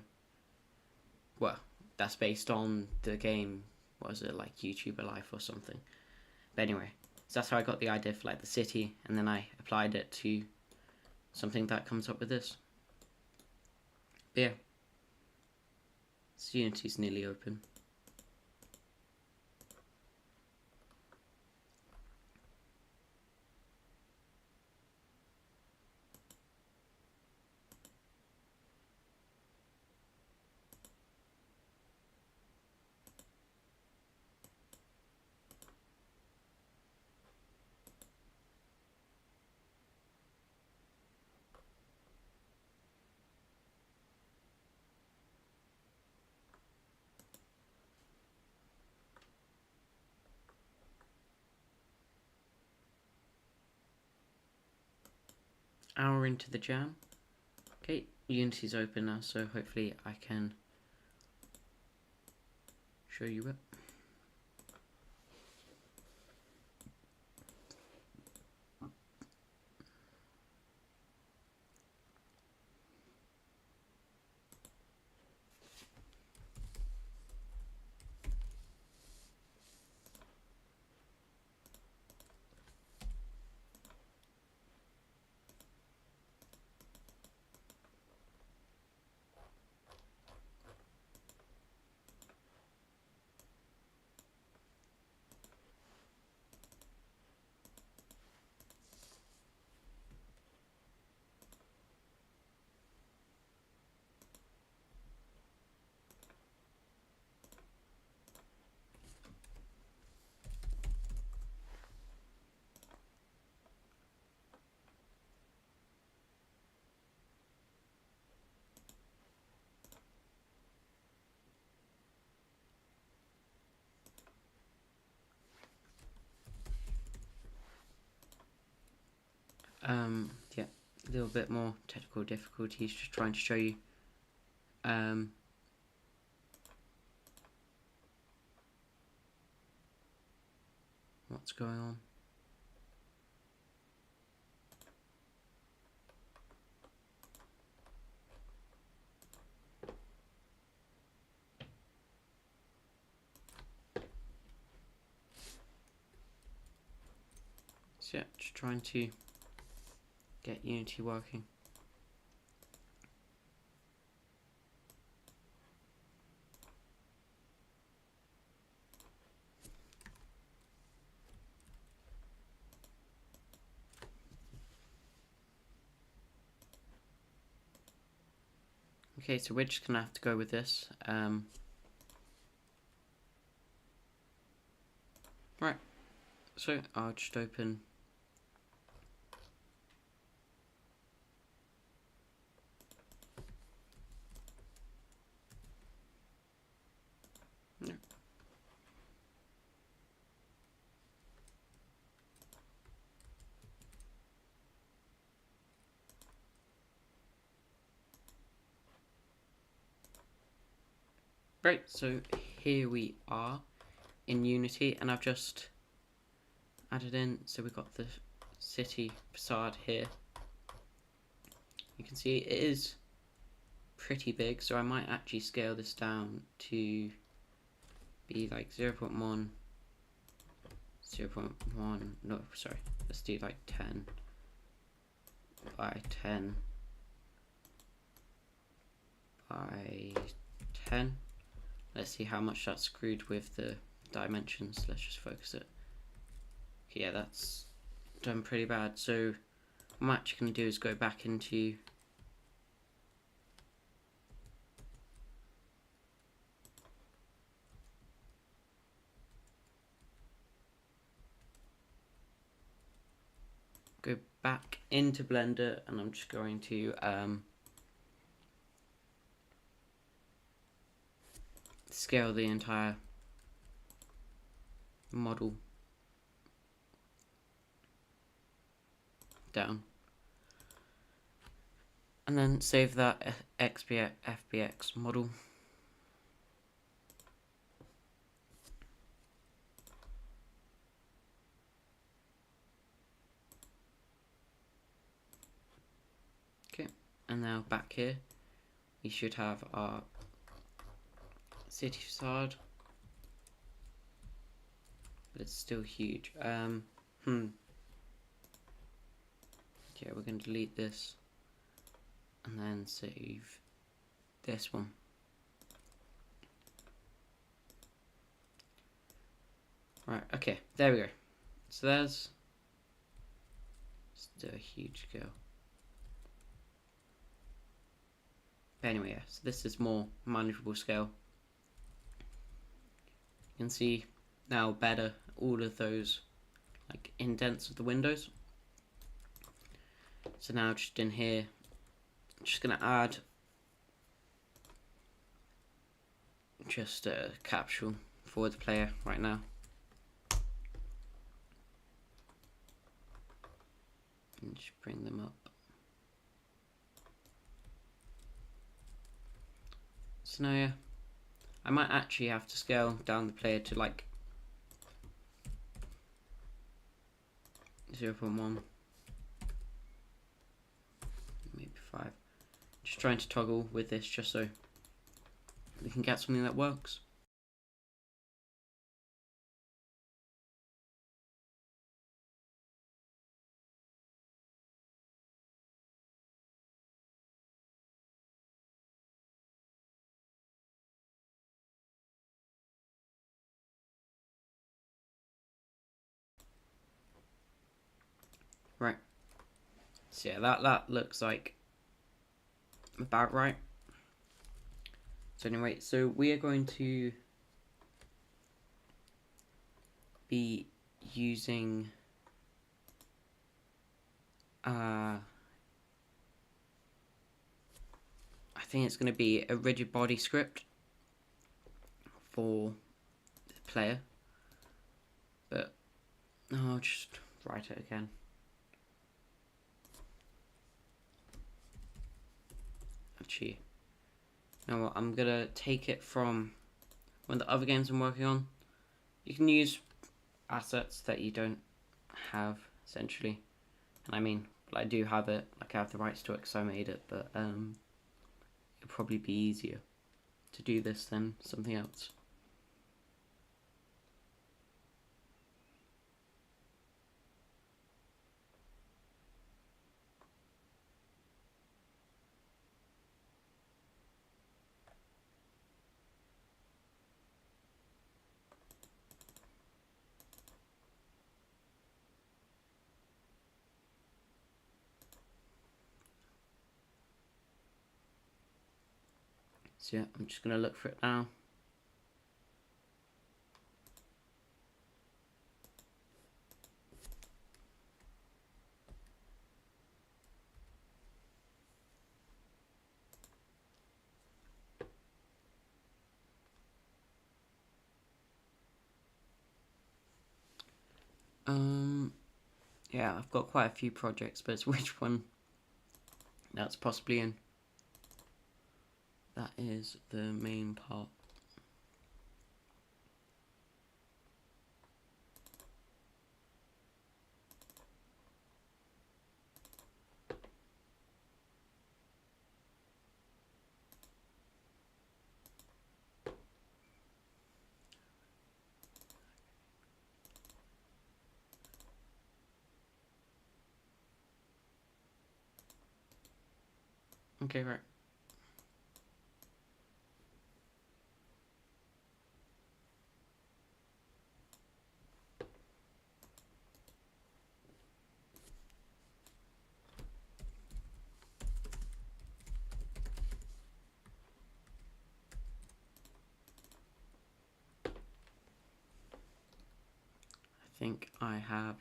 well, that's based on the game. What was it, like YouTuber Life or something? But anyway, so that's how I got the idea for like the city, and then I applied it to something that comes up with this. But yeah, so Unity's nearly open. Hour into the jam. Okay, Unity's open now, so hopefully I can show you it. Yeah, a little bit more technical difficulties, just trying to show you what's going on. So yeah, just trying to get Unity working. Okay, so we're just gonna have to go with this. Right, so I'll just open no. Right, so here we are in Unity, and I've just added in, so we've got the city facade here. You can see it is pretty big, so I might actually scale this down to be like 0.1, 0.1, no, sorry, let's do like 10 by 10 by 10. Let's see how much that's screwed with the dimensions. Let's just focus it. Okay, yeah, that's done pretty bad. So what I'm actually going to do is go back into go back into Blender, and I'm just going to scale the entire model down, and then save that FBX model. Okay, and now back here we should have our city facade, but it's still huge. Yeah, we're going to delete this and then save this one. Right, okay, there we go. So there's still a huge scale. But anyway, yeah, so this is more manageable scale. You can see now better all of those like indents of the windows. So now just in here, I'm just gonna add just a capsule for the player right now. And just bring them up. So now, yeah, I might actually have to scale down the player to like 0.1, maybe 5. Just trying to toggle with this just so we can get something that works. Right. So yeah, that looks like about right. So anyway, so we are going to be using I think it's going to be a rigid body script for the player, but I'll just write it again. Actually, you know what, I'm gonna take it from one of the other games I'm working on. You can use assets that you don't have, essentially. And I mean, I do have it, like I have the rights to it because I made it, but it'll probably be easier to do this than something else. So yeah, I'm just gonna look for it now. Yeah, I've got quite a few projects, but it's which one that's possibly in. That is the main part. Okay, right. I think I have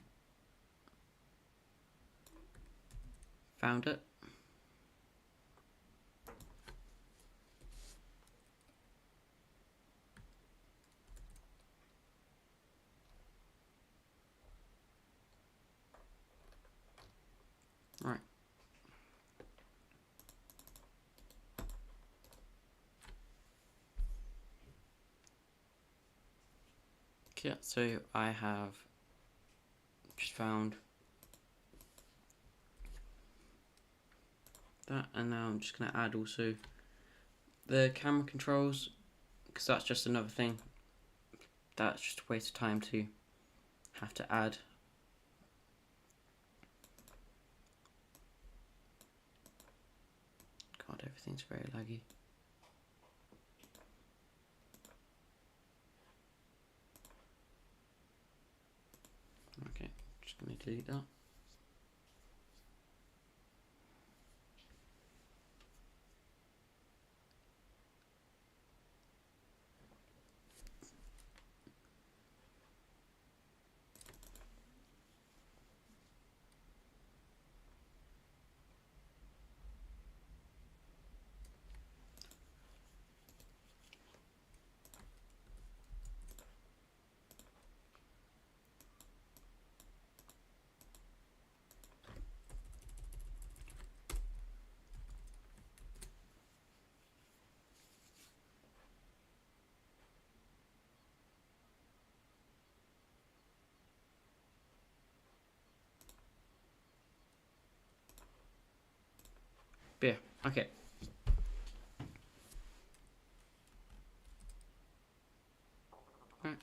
found it. Right. Okay, so I have just found that, and now I'm just going to add also the camera controls, because that's just another thing that's just a waste of time to have to add. God, everything's very laggy. Okay, just going to delete that. But yeah, okay. Right.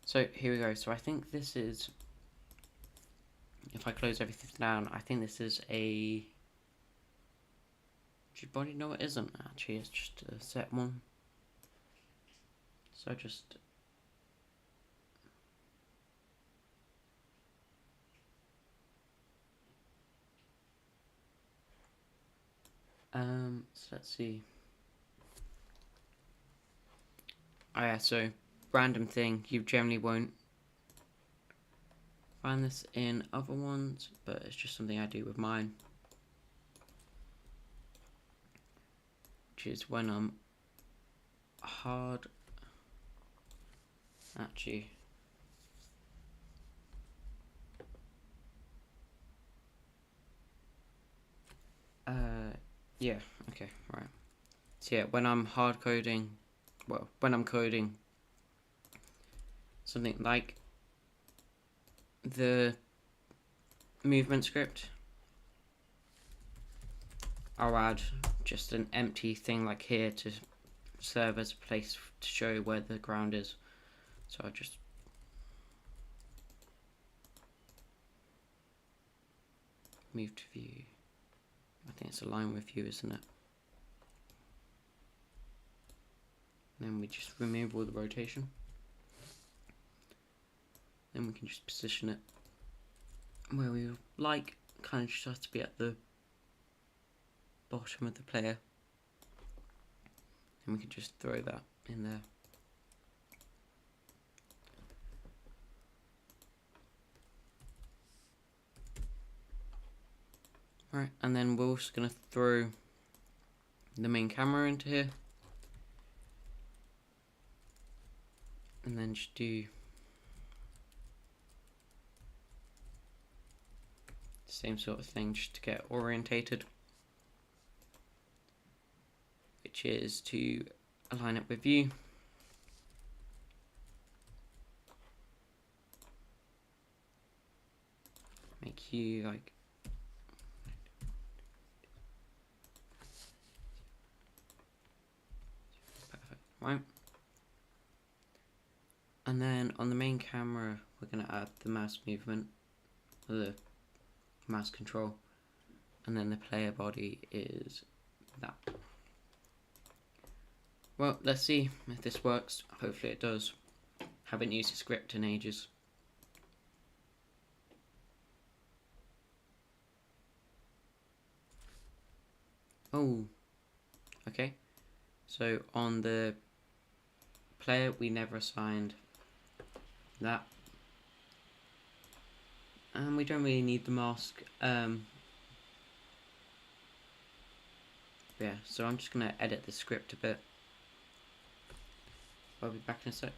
So here we go. So I think this is, if I close everything down, I think this is a body. No, it isn't actually. It's just a set one. So just so let's see. Oh yeah, so random thing. You generally won't find this in other ones, but it's just something I do with mine, which is when I'm hard. Actually, yeah, okay, right. So yeah, when I'm hard coding, well, when I'm coding something like the movement script, I'll add just an empty thing like here to serve as a place to show where the ground is. So I just move to view. I think it's aligned with view, isn't it? And then we just remove all the rotation. Then we can just position it where we like, kind of just has to be at the bottom of the player. And we can just throw that in there. Right, and then we're also going to throw the main camera into here. And then just do the same sort of thing just to get orientated, which is to align it with view. Make you like perfect, right? And then on the main camera, we're going to add the mouse movement, the mouse control, and then the player body is that. Well, let's see if this works. Hopefully it does. Haven't used a script in ages. Oh, okay. So on the player, we never assigned that. And we don't really need the mask. Yeah, so I'm just going to edit the script a bit. I'll be back in a sec.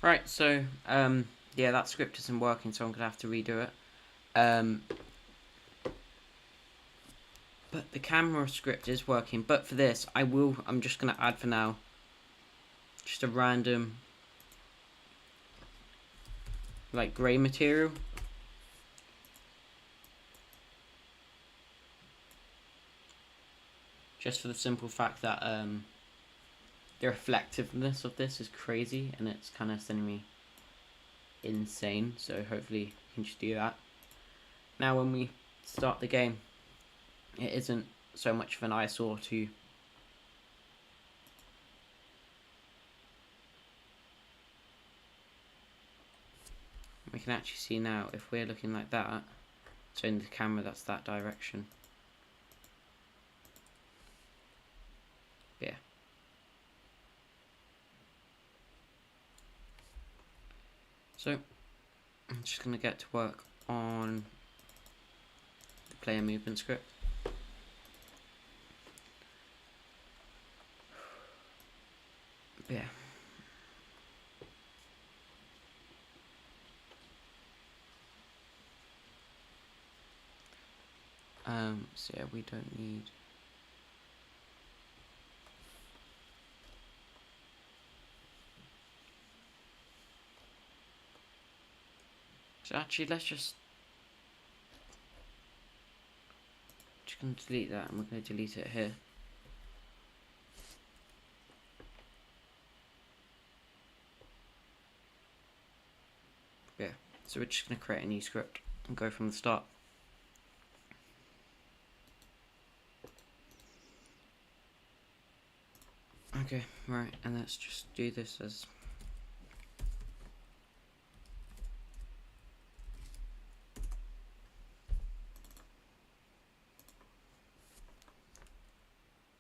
Right, so, yeah, that script isn't working, so I'm going to have to redo it. But the camera script is working. But for this, I'm just going to add for now just a random, like, grey material. Just for the simple fact that, the reflectiveness of this is crazy, and it's kind of sending me insane, so hopefully we can just do that. Now when we start the game, it isn't so much of an eyesore to we can actually see now if we're looking like that, so in the camera that's that direction. Yeah. So I'm just going to get to work on the player movement script. Yeah. So yeah, we don't need. So actually, let's just going to delete that, and we're going to delete it here. Yeah, so we're just going to create a new script and go from the start. Okay, right, and let's just do this as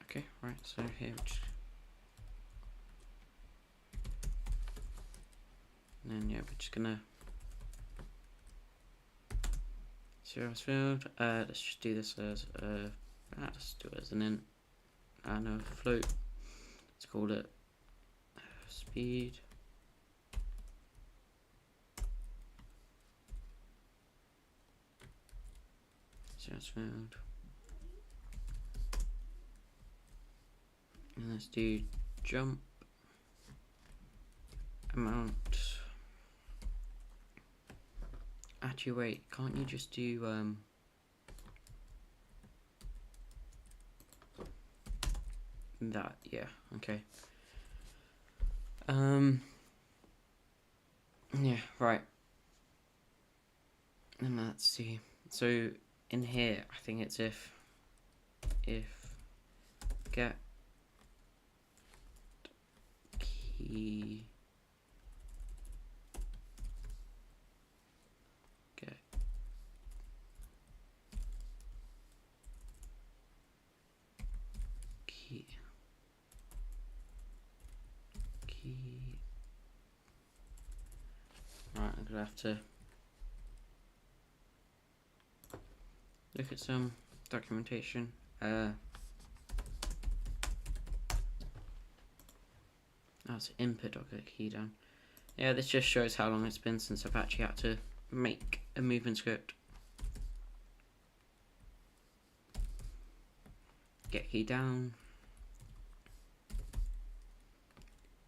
okay, right, so here we're just... and then yeah, we're just gonna zeros field. Let's just do this as let's do it as an int. No, float. Let's call it speed. Zeros field. And let's do jump amount. Actually, wait, can't you just do that? Yeah, okay. Yeah, right. And let's see. So in here, I think it's if get key get key right, I'm gonna have to look at some documentation. That's input get key down. Yeah, this just shows how long it's been since I've actually had to make a movement script. Get key down.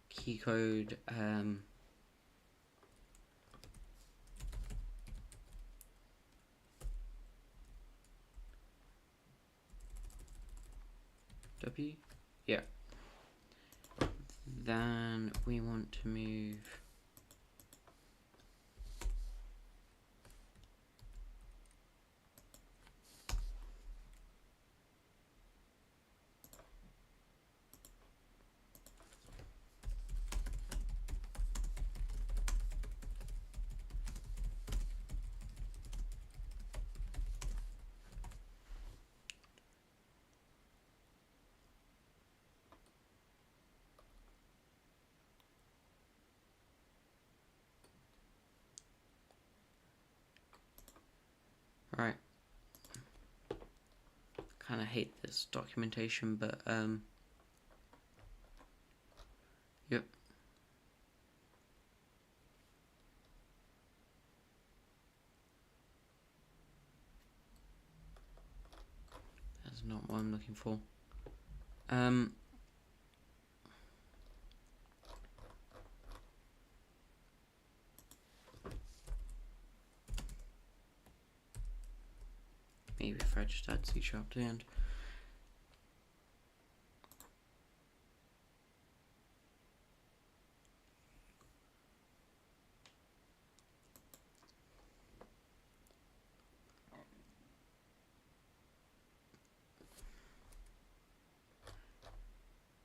Key code. W. Yeah. Then we want to move. Right. Kind of hate this documentation, but yep. That's not what I'm looking for. Maybe if I just add C# to the end.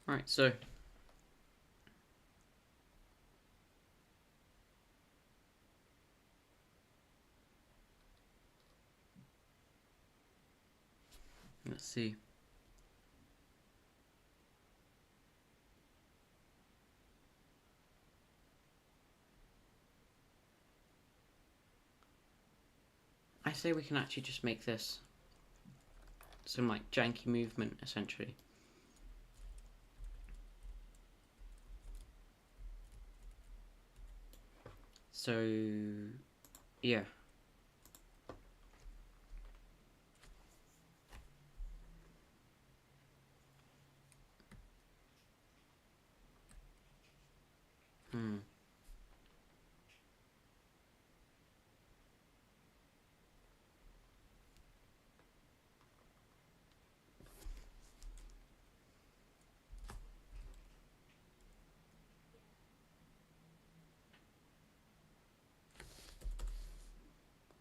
Right, so let's see. I say we can actually just make this some like janky movement essentially. So yeah.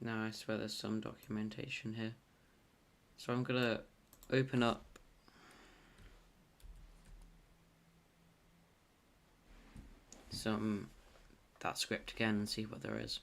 No, I swear there's some documentation here. So I'm gonna open up that script again and see what there is.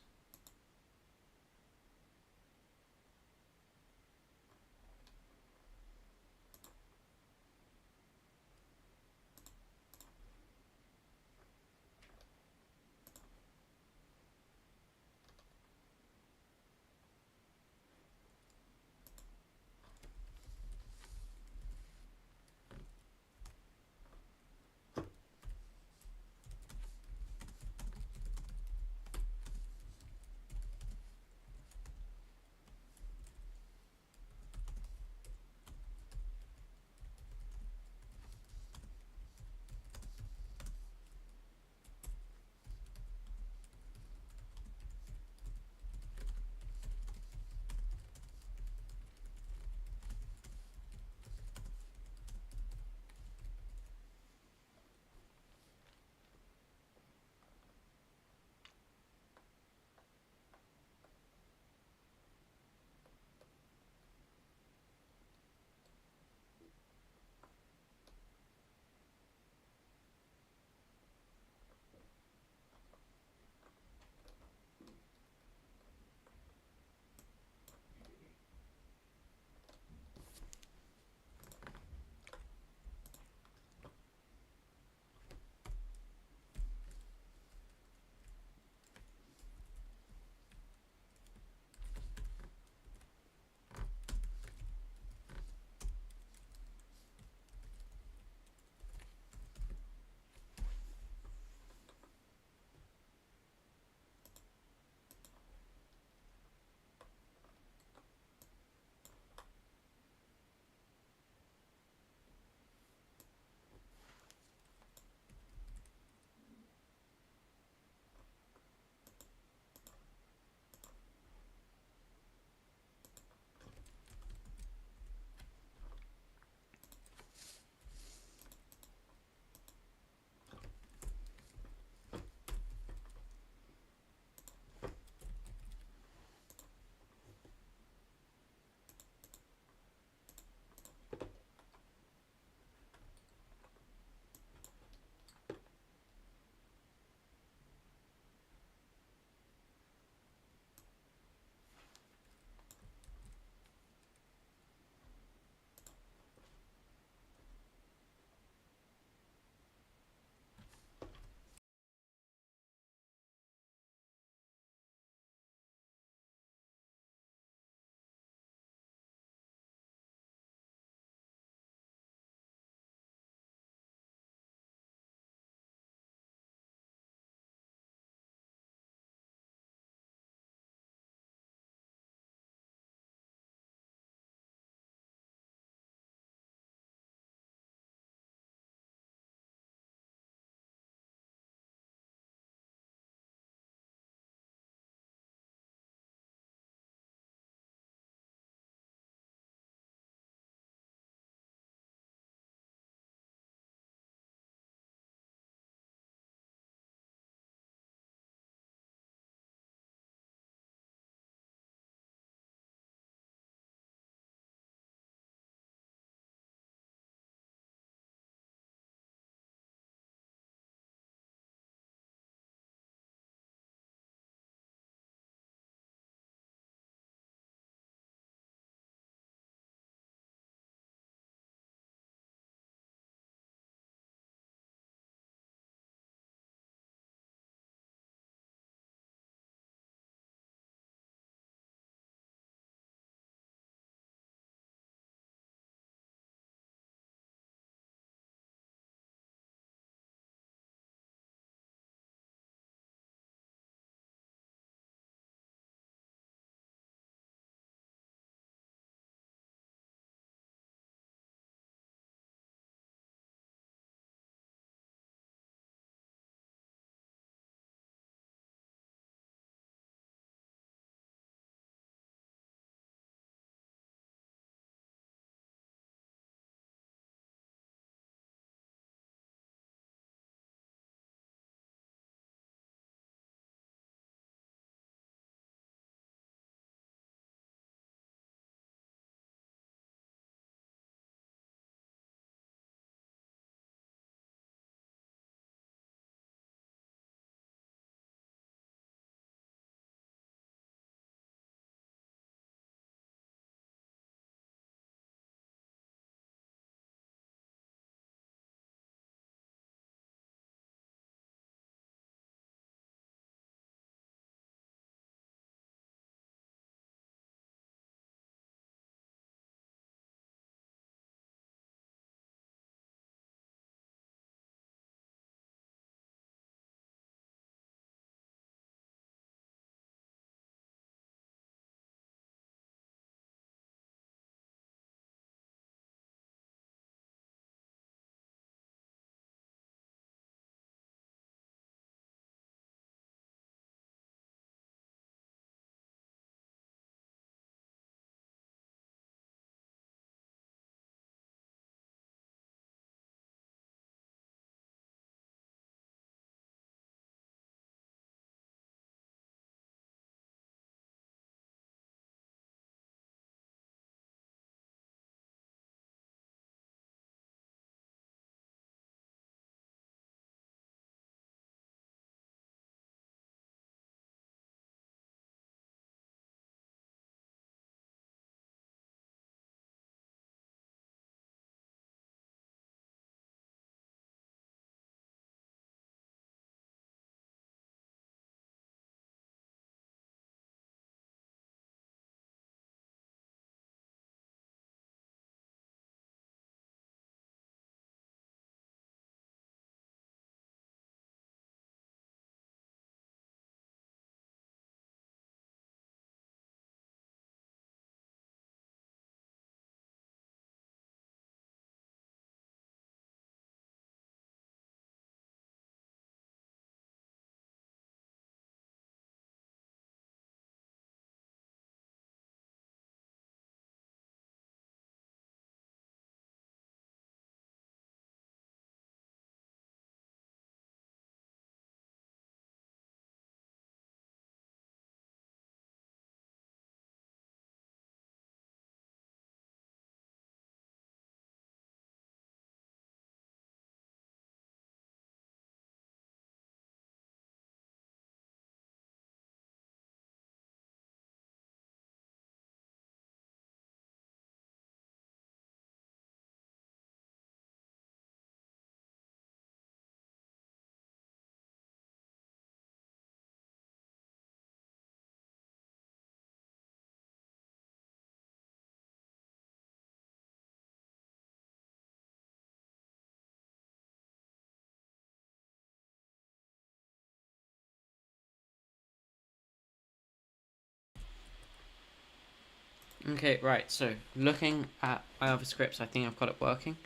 Okay, right, so looking at my other scripts, I think I've got it working.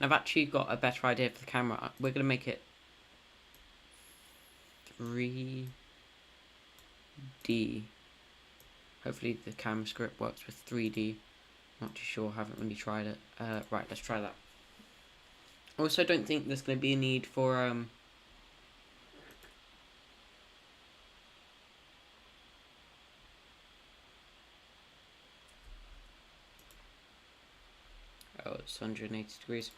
And I've actually got a better idea for the camera. We're going to make it 3D. Hopefully the camera script works with 3D. Not too sure, haven't really tried it. Right, let's try that. Also, don't think there's going to be a need for oh, it's 180 degrees.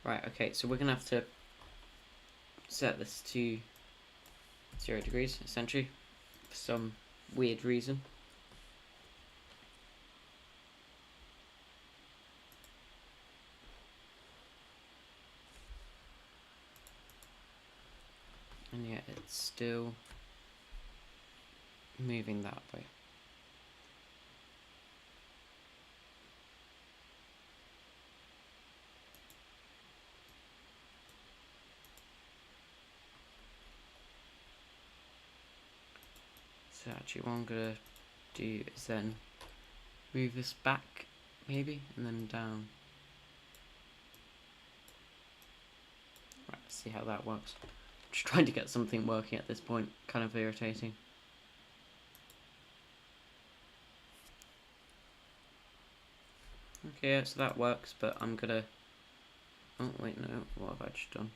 Right, okay, so we're going to have to set this to 0 degrees, essentially, for some weird reason. And yet it's still moving that way. So actually what I'm going to do is then move this back, maybe, and then down. Right, let's see how that works. Just trying to get something working at this point, kind of irritating. Okay, yeah, so that works, but I'm gonna... Oh, wait, no, what have I just done?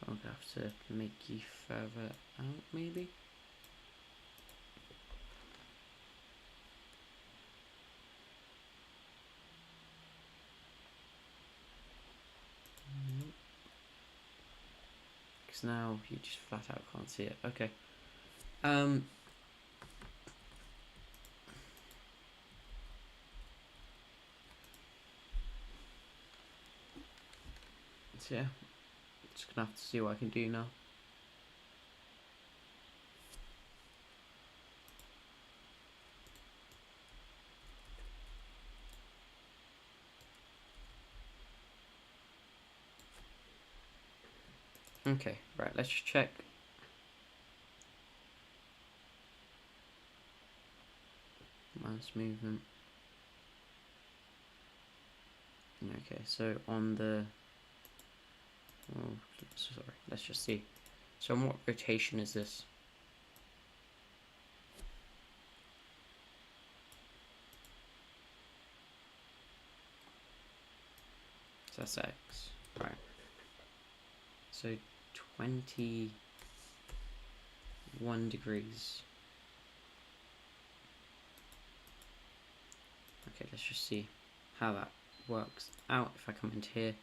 I'm gonna have to make you further out, maybe? Because now you just flat out can't see it. Okay. So yeah, just gonna have to see what I can do now. Okay, right, let's just check. Mouse movement. Okay, so on the... Oh, sorry, let's just see. So on what rotation is this? So that's X, right. So 21 degrees. Okay, let's just see how that works out if I come into here.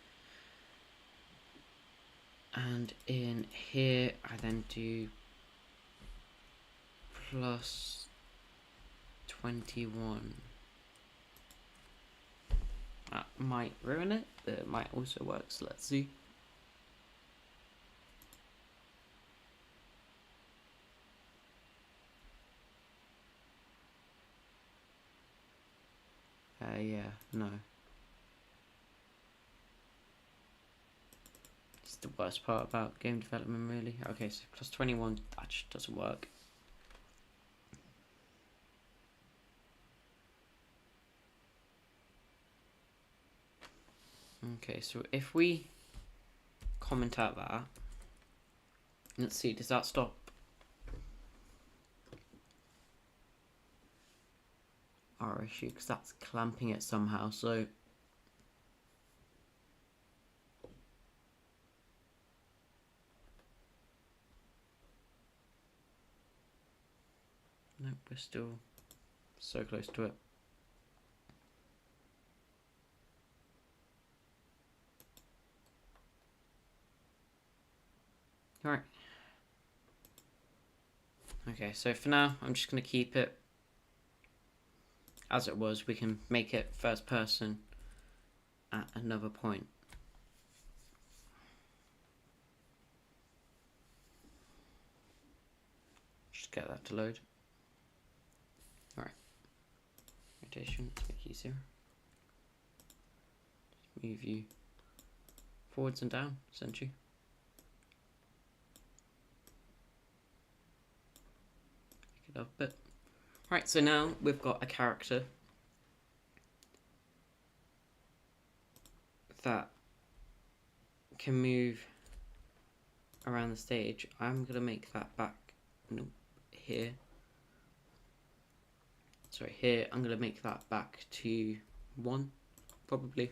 And in here, I then do plus 21. That might ruin it, but it might also work, so let's see. Yeah, no. It's the worst part about game development, really. Okay, so plus 21, that just doesn't work. Okay, so if we comment out that, let's see, does that stop? Our issue, because that's clamping it somehow, so nope, we're still so close to it. Alright. Okay, so for now, I'm just going to keep it as it was. We can make it first person at another point. Just get that to load. Alright. Rotation, let's make it easier. Just move you forwards and down, essentially. a bit. Right, so now we've got a character that can move around the stage. I'm gonna make that back, no, here. Sorry, here. I'm gonna make that back to 1, probably.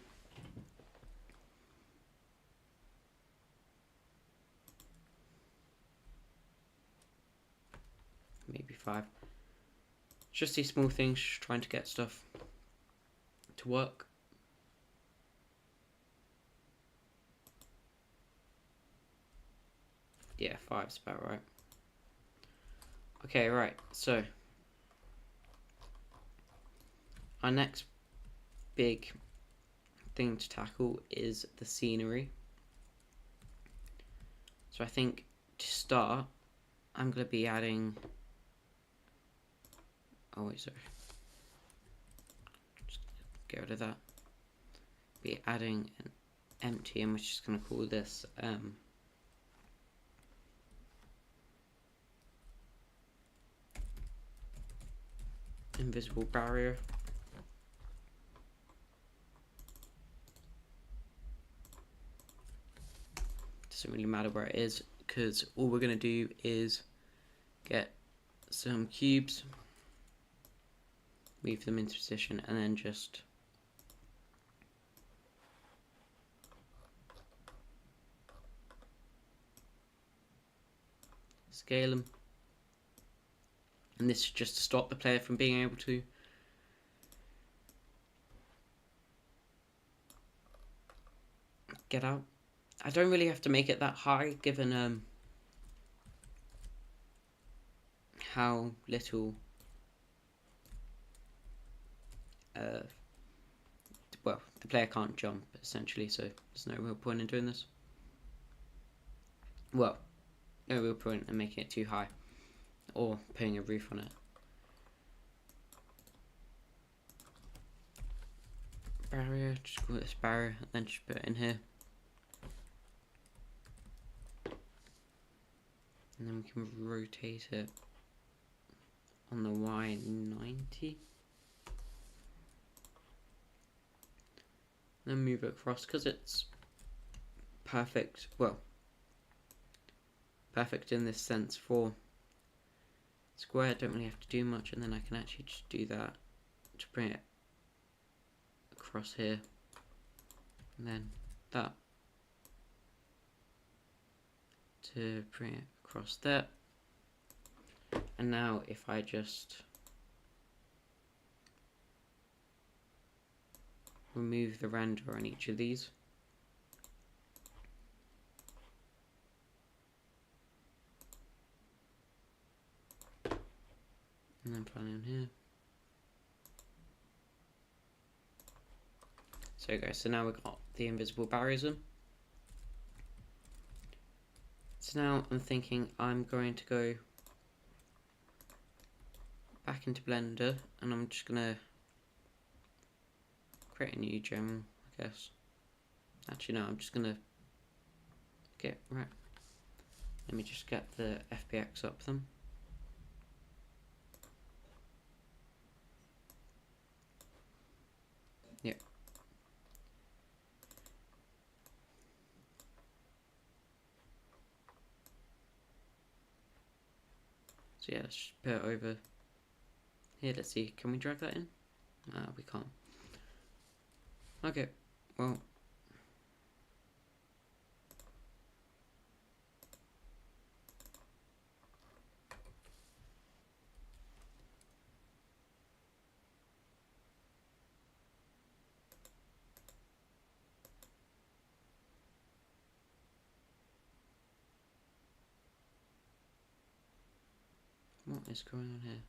Maybe 5. Just these small things, trying to get stuff to work. Yeah, 5's about right. Okay, right, so our next big thing to tackle is the scenery. So I think to start, I'm going to be adding... Oh wait, sorry. Just get rid of that. Be adding an empty, and we're just going to call this invisible barrier. Doesn't really matter where it is, because all we're going to do is get some cubes, move them into position, and then just scale them. And this is just to stop the player from being able to get out. I don't really have to make it that high, given how little well, the player can't jump essentially, so there's no real point in doing this. Well, no real point in making it too high or putting a roof on it. Barrier, just call this barrier, and then just put it in here. And then we can rotate it on the Y90. Then move it across, because it's perfect, well, perfect in this sense for square. Don't really have to do much, and then I can actually just do that to bring it across here, and then that to bring it across there. And now if I just remove the render on each of these, and then finally on here. So guys, so now we've got the invisible barriers in. So now I'm thinking I'm going to go back into Blender, and I'm just gonna create a new gem, I guess. Actually no, I'm just gonna get, right, let me just get the FBX up then. Yep. So yeah, let's just put it over here. Let's see, can we drag that in? We can't. Okay, well, what is going on here?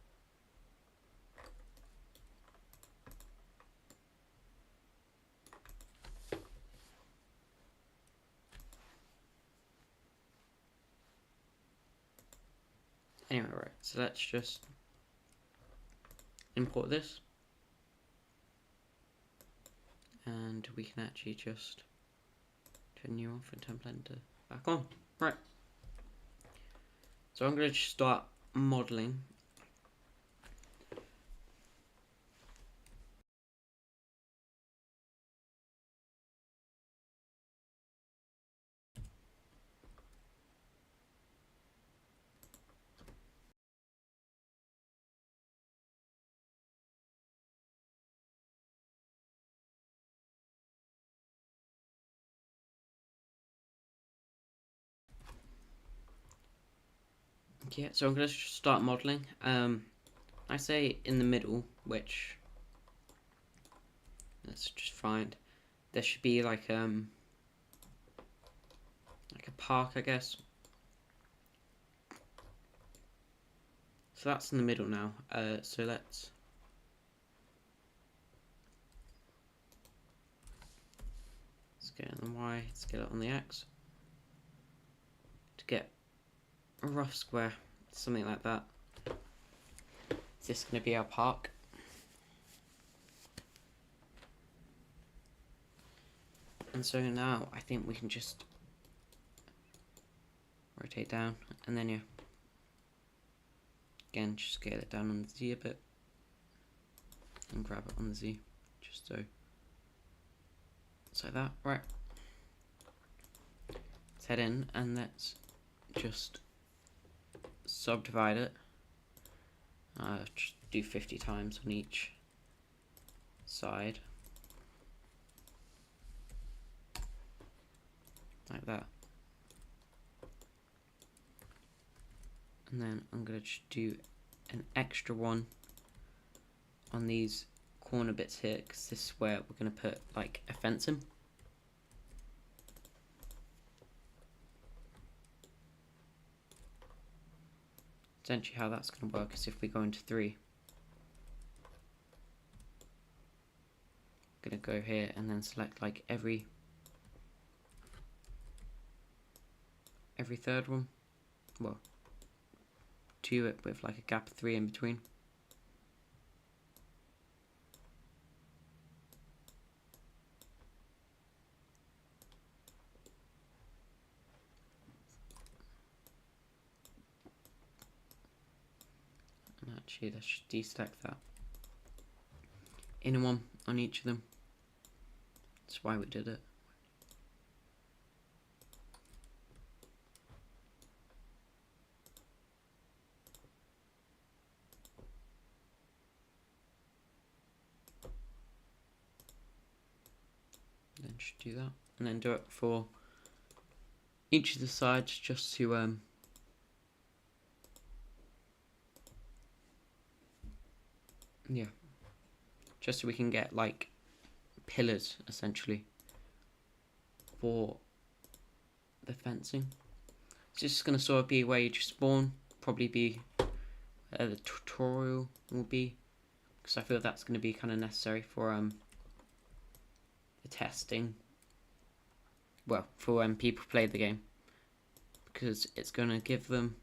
Anyway, right, so let's just import this, and we can actually just turn you off and turn Blender back on. Right, so I'm going to start modeling Yeah, so I'm going to start modelling. I say in the middle, which let's just find. There should be like a park, I guess. So that's in the middle now. So let's get it on the Y, let's get it on the X. To get a rough square, something like that. Is this going to be our park? And so now I think we can just rotate down, and then yeah, again just scale it down on the Z a bit, and grab it on the Z, just so it's like that. Right, let's head in and let's just subdivide it. Just do 50 times on each side, like that. And then I'm going to just do an extra one on these corner bits here, because this is where we're going to put like a fence in. Essentially how that's going to work is if we go into 3, I'm going to go here and then select like every third one, well, 2 it with like a gap of 3 in between. And actually let's just destack that inner one on each of them. That's why we did it. Then just do that, and then do it for each of the sides, just to yeah, just so we can get like pillars essentially for the fencing. So this is going to sort of be where you just spawn, probably be the tutorial will be, because I feel that's going to be kind of necessary for the testing, well, for when people play the game, because it's going to give them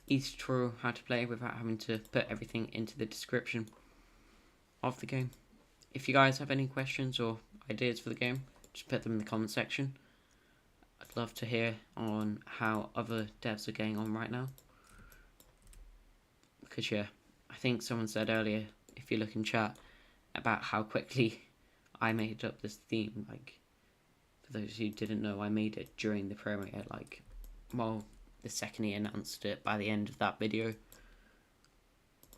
easy tutorial how to play without having to put everything into the description of the game. If you guys have any questions or ideas for the game, just put them in the comment section. I'd love to hear on how other devs are getting on right now, because yeah, I think someone said earlier, if you look in chat, about how quickly I made up this theme. Like, for those who didn't know, I made it during the premiere, like, well, the second he announced it. By the end of that video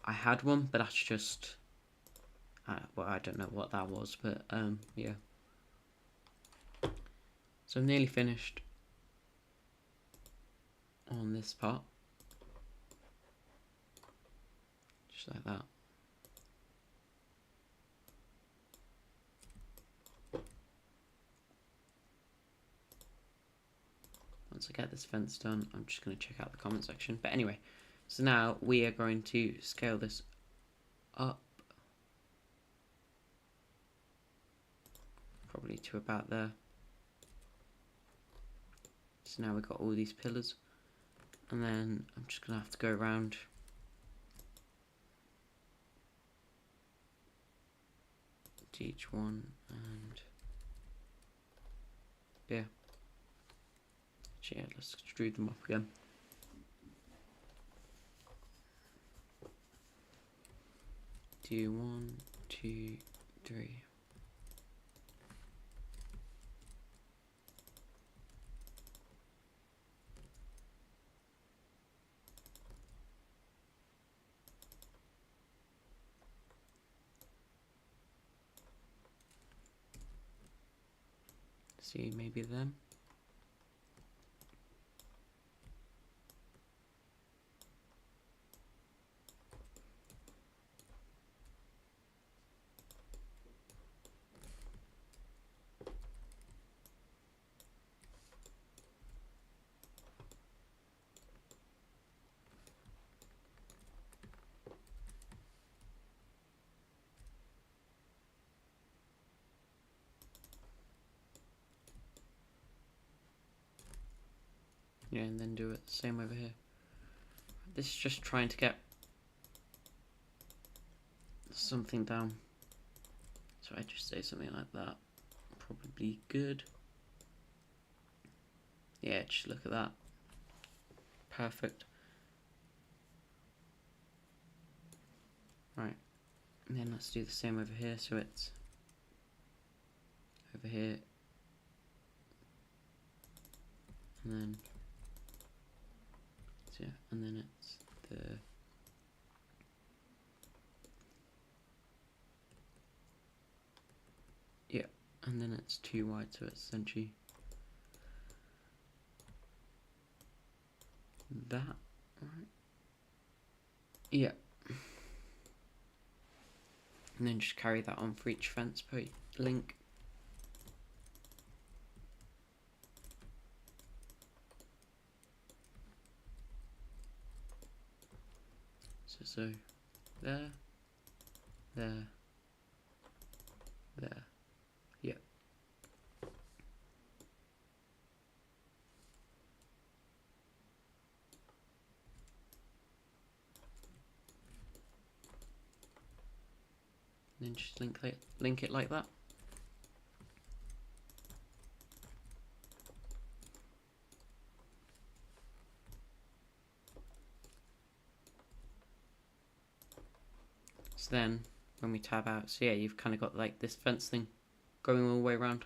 I had one, but that's just well, I don't know what that was, but yeah, so I'm nearly finished on this part, just like that. Once I get this fence done, I'm just going to check out the comment section. But anyway, so now we are going to scale this up, probably to about there. So now we've got all these pillars, and then I'm just going to have to go around to each one, and yeah, let's extrude them up again. Do 1, 2, 3. See, maybe them. Yeah, and then do it the same over here. This is just trying to get something down. So I just say something like that. Probably good. Yeah, just look at that. Perfect. Right. And then let's do the same over here. So it's over here. And then so yeah, and then it's the yeah, and then it's too wide, so it's essentially that, right? Yeah. And then just carry that on for each fence per link. So there, there, there. Yeah. And then just link it like that. So then when we tab out, so yeah, you've kind of got like this fence thing going all the way around.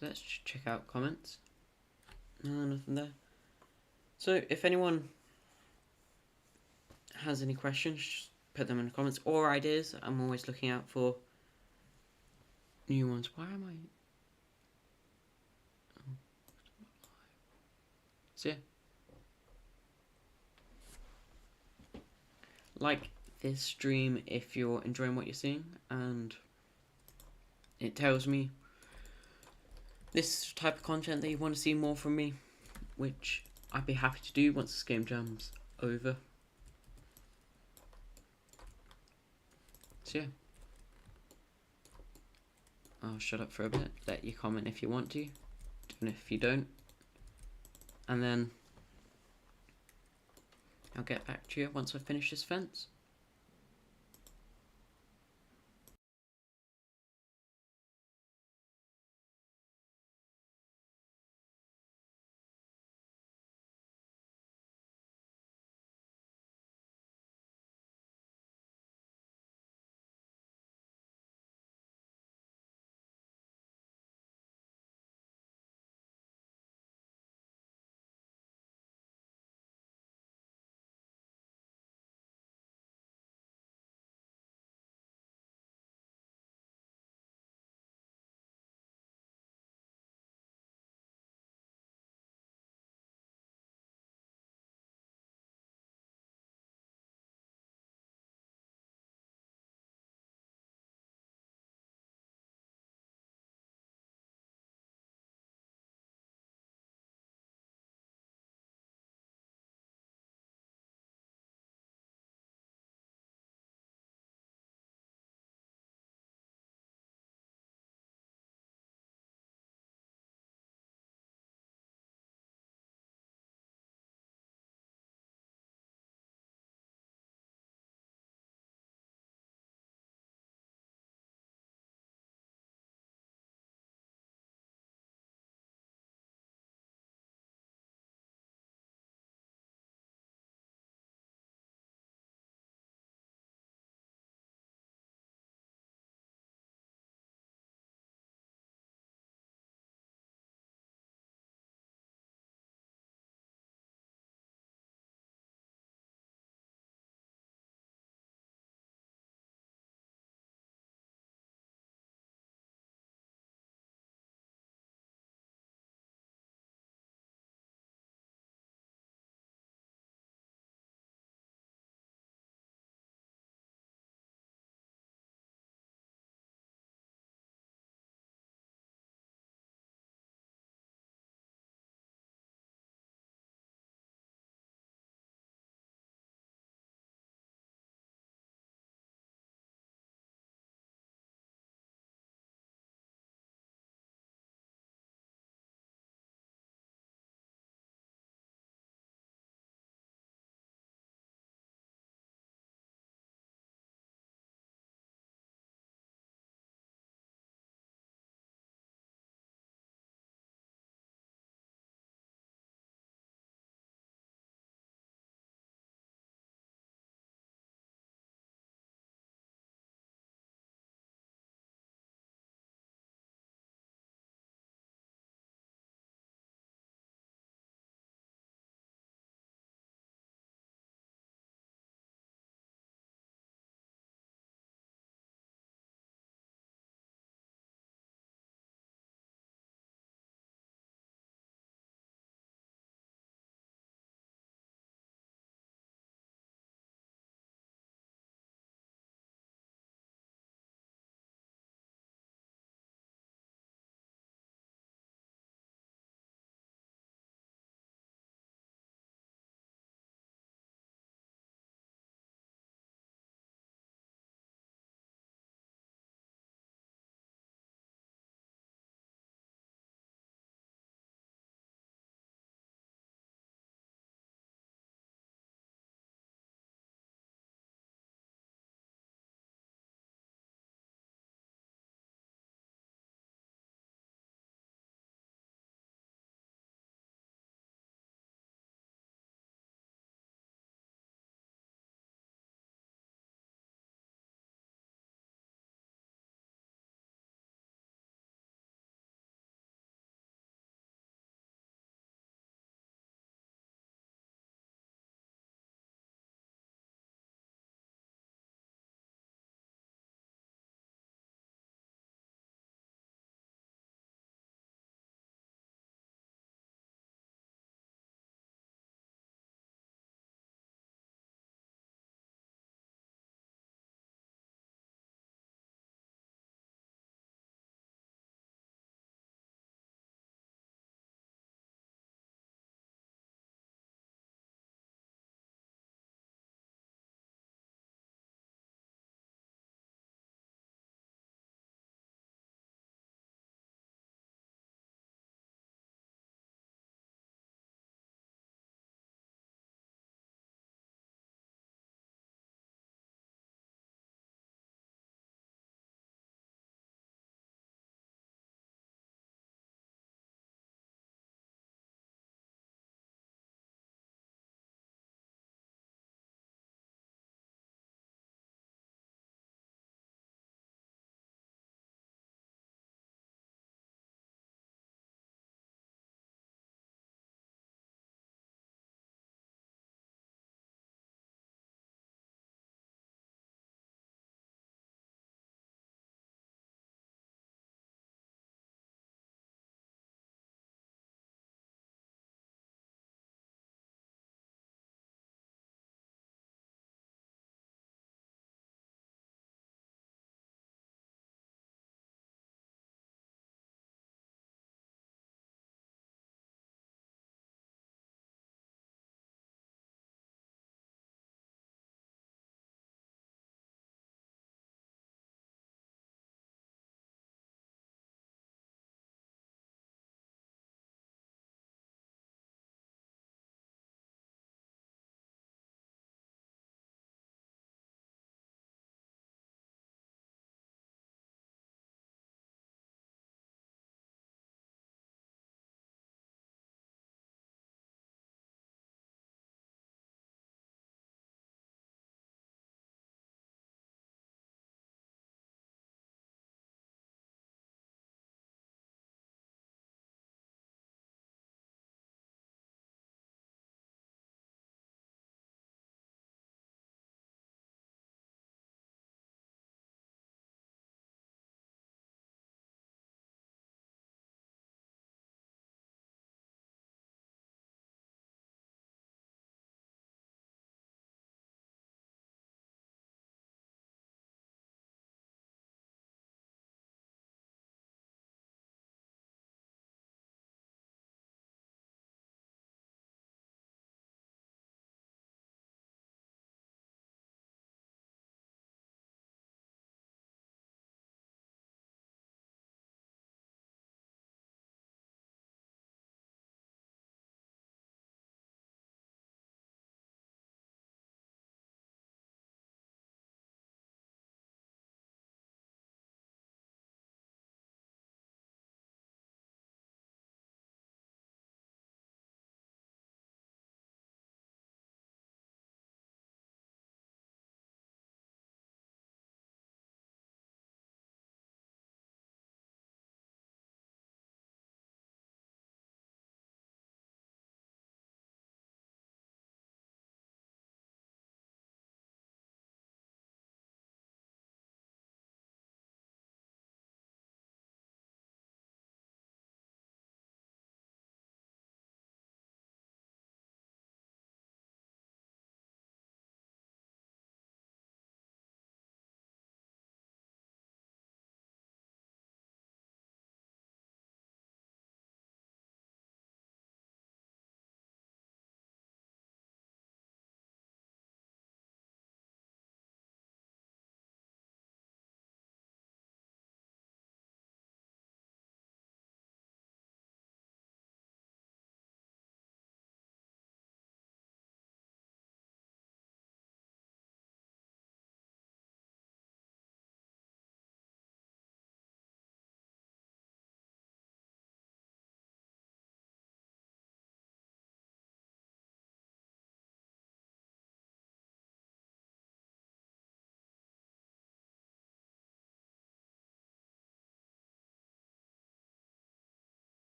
So let's just check out comments. No, nothing there. So if anyone has any questions, just put them in the comments or ideas. I'm always looking out for new ones. Why am I? Oh. So yeah, like this stream if you're enjoying what you're seeing, and it tells me this type of content that you want to see more from me, which I'd be happy to do once this game jam's over. So yeah, I'll shut up for a bit, let you comment if you want to, and if you don't, and then I'll get back to you once I finish this fence.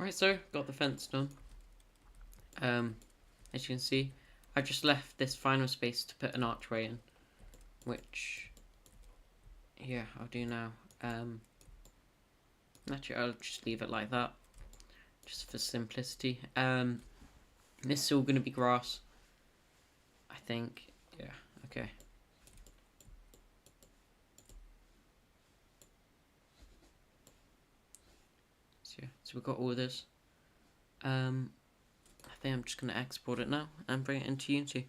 Right, so got the fence done. As you can see, I just left this final space to put an archway in, which, yeah, I'll do now. Actually, I'll just leave it like that, just for simplicity. This is all going to be grass, I think. Yeah, okay. So yeah, so we've got all this. I think I'm just going to export it now and bring it into Unity.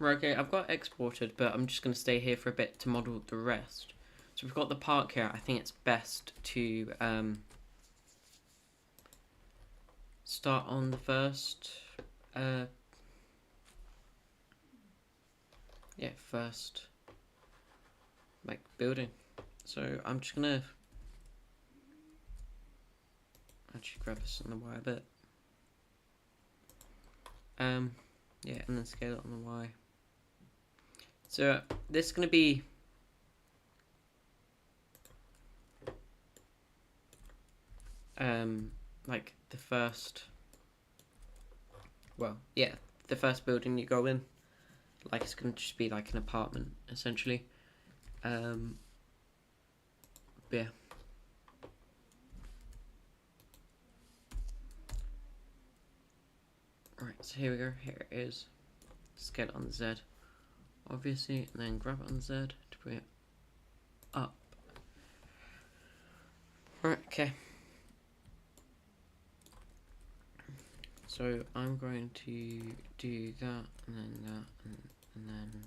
Right, okay, I've got exported, but I'm just going to stay here for a bit to model the rest. So we've got the park here. I think it's best to start on the first, first, like, building. So I'm just going to actually grab this on the Y a bit. Yeah, and then scale it on the Y. So this is going to be like the first, the first building you go in. Like it's going to just be like an apartment essentially. Yeah. Right, so here we go. Here it is. Scale it on the Z, obviously, and then grab it on the Z to bring it up. Right, okay. So I'm going to do that, and then that, and then.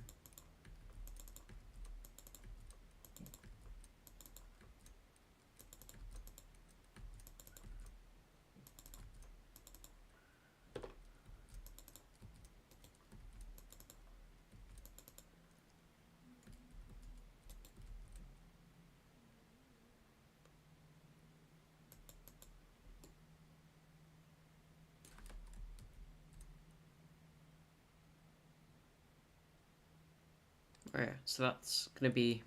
Oh yeah, so that's gonna be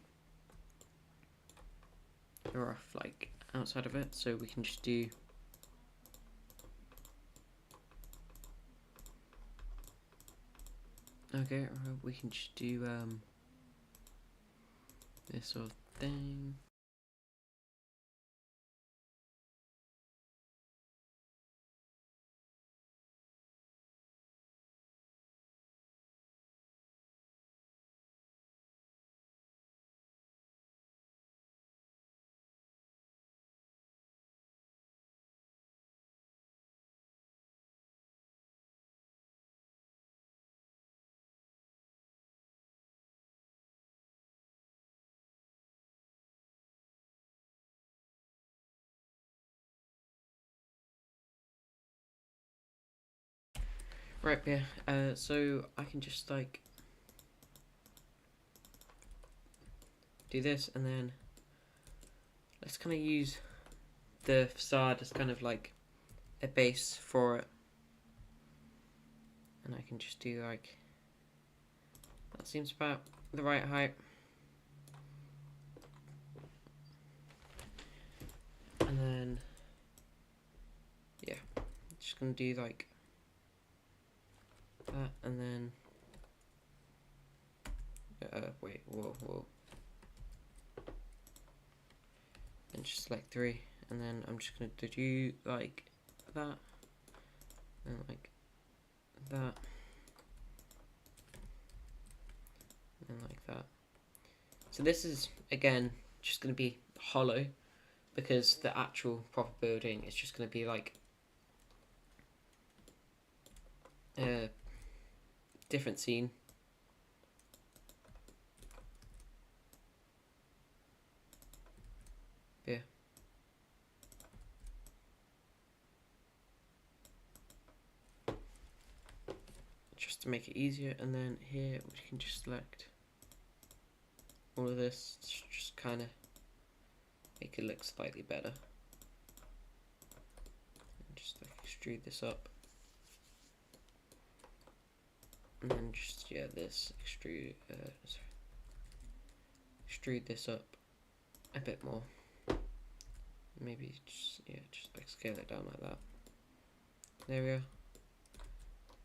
the rough like outside of it. So we can just do Okay, we can just do this sort of thing. Right, yeah. So I can just like do this, and then let's kind of use the facade as kind of like a base for it, and I can just do like that seems about the right height, and then yeah, just gonna do like that, and then wait, whoa, and just select 3, and then I'm just gonna do like that, and like that, and like that. So this is again just gonna be hollow, because the actual proper building is just gonna be like a different scene. Yeah. Just to make it easier, and then here we can just select all of this, just kind of make it look slightly better. And just like extrude this up, and then just this extrude this up a bit more. Maybe just like scale it down like that. There we are.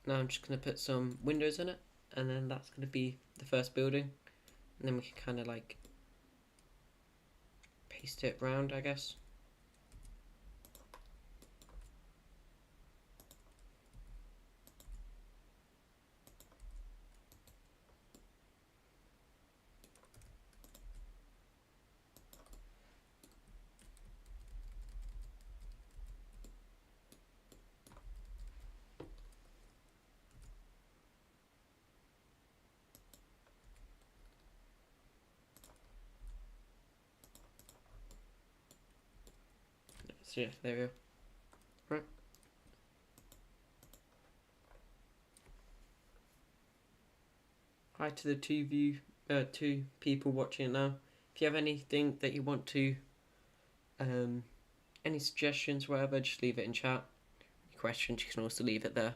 Now I'm just gonna put some windows in it, and then that's gonna be the first building, and then we can kind of like paste it round, I guess. So yeah, there we go. Right. Hi to the two people watching it now. If you have anything that you want to, any suggestions, whatever, just leave it in chat. Any questions, you can also leave it there.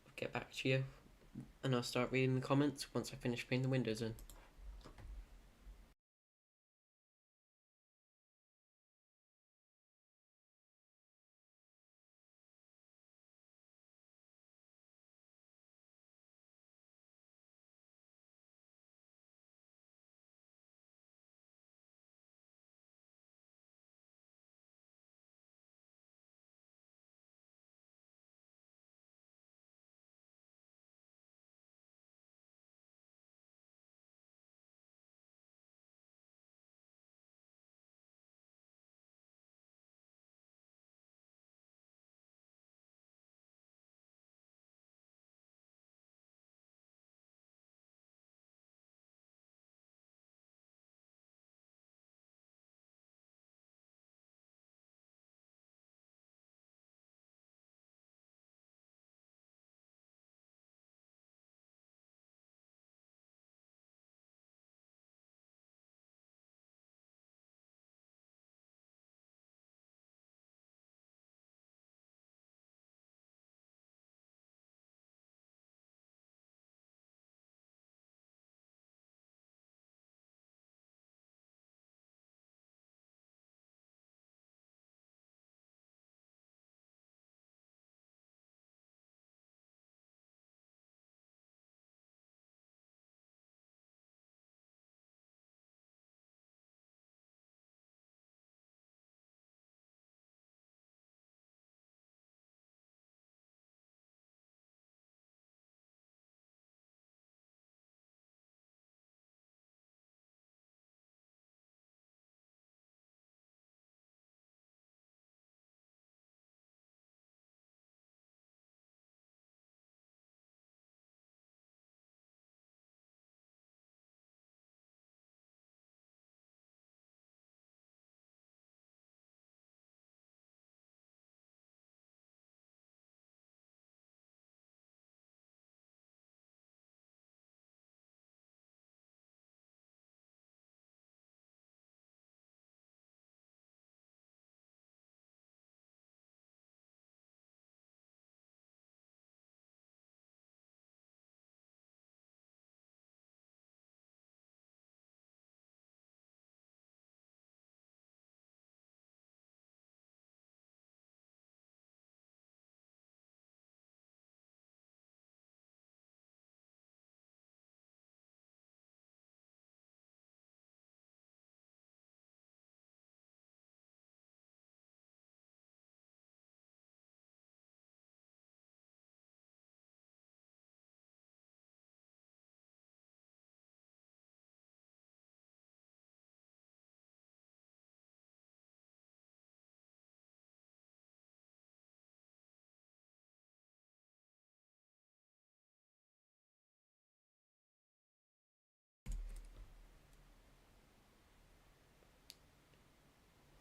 I'll get back to you, and I'll start reading the comments once I finish putting the windows in.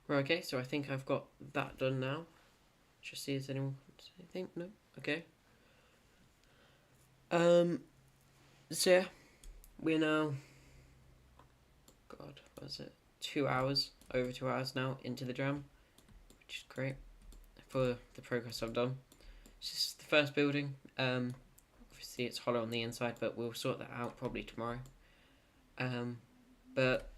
Right, okay, so I think I've got that done now. Just see if anyone wants anything. No? Okay. So yeah, we're now, God, what is it? 2 hours, over 2 hours now into the jam, which is great for the progress I've done. It's just the first building. Obviously it's hollow on the inside, but we'll sort that out probably tomorrow. But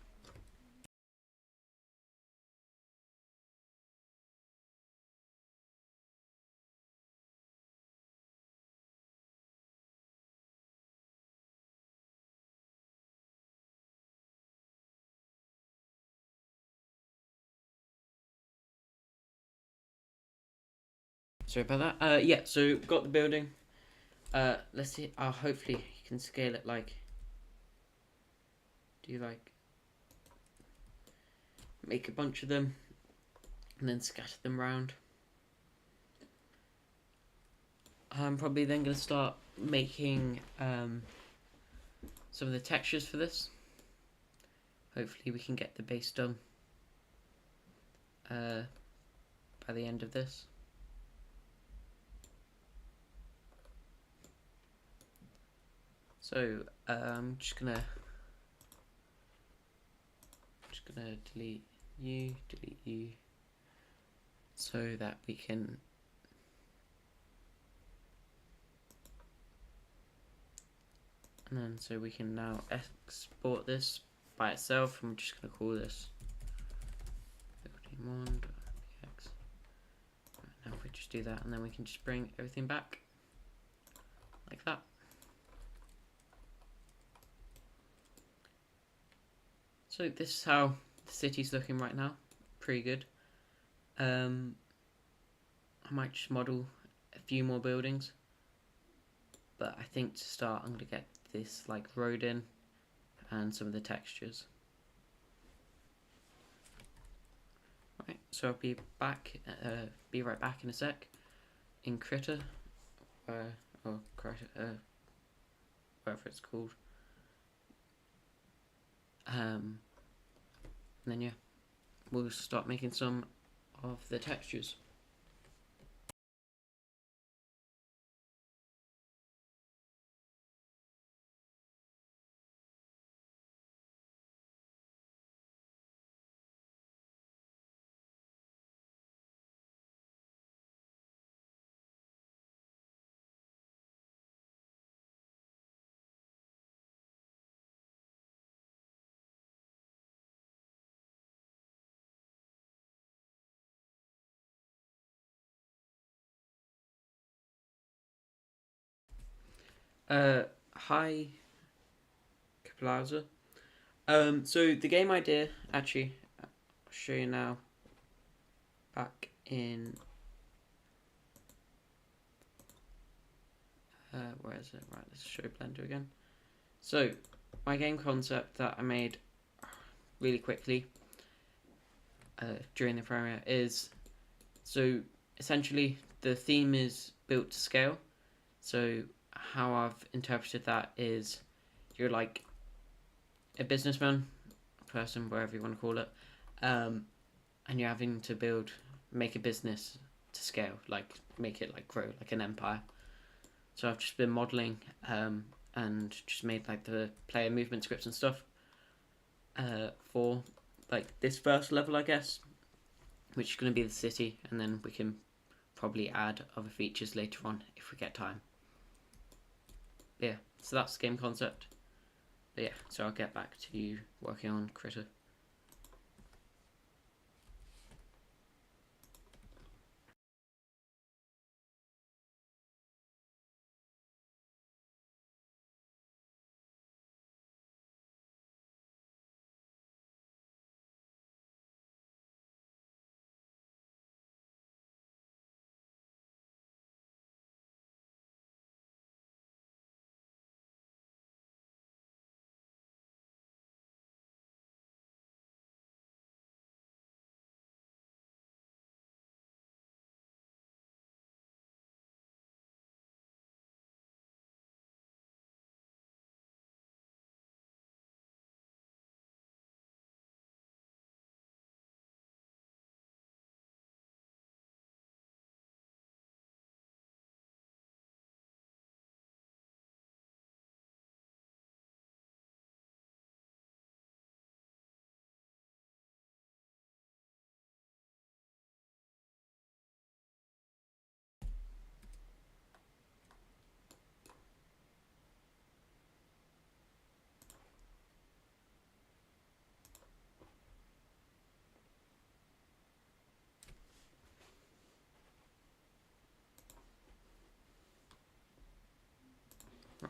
sorry about that. Yeah, so got the building. Let's see. Hopefully you can scale it like. Do you like make a bunch of them and then scatter them around? I'm probably then going to start making some of the textures for this. Hopefully we can get the base done by the end of this. So I'm just gonna delete you, so that we can so we can now export this by itself. I'm just gonna call this building1.px. Now if we just do that, and then we can just bring everything back like that. So this is how the city's looking right now. Pretty good. I might just model a few more buildings, but I think to start I'm going to get this like road in and some of the textures. Right, so I'll be back. Be right back in a sec. In Critter, or Critter, whatever it's called. And then yeah, we'll start making some of the textures. Hi, Kaplaza. So the game idea, actually, I'll show you now. Back in, where is it? Right, let's show Blender again. So, my game concept that I made really quickly during the premiere is, so essentially the theme is built to scale. So how I've interpreted that is, you're like a businessman, person, whatever you want to call it, and you're having to make a business to scale, like make it like grow like an empire. So I've just been modeling and just made like the player movement scripts and stuff for like this first level, I guess, which is going to be the city, and then we can probably add other features later on if we get time. But yeah, so that's the game concept. But yeah, so I'll get back to you working on Critter.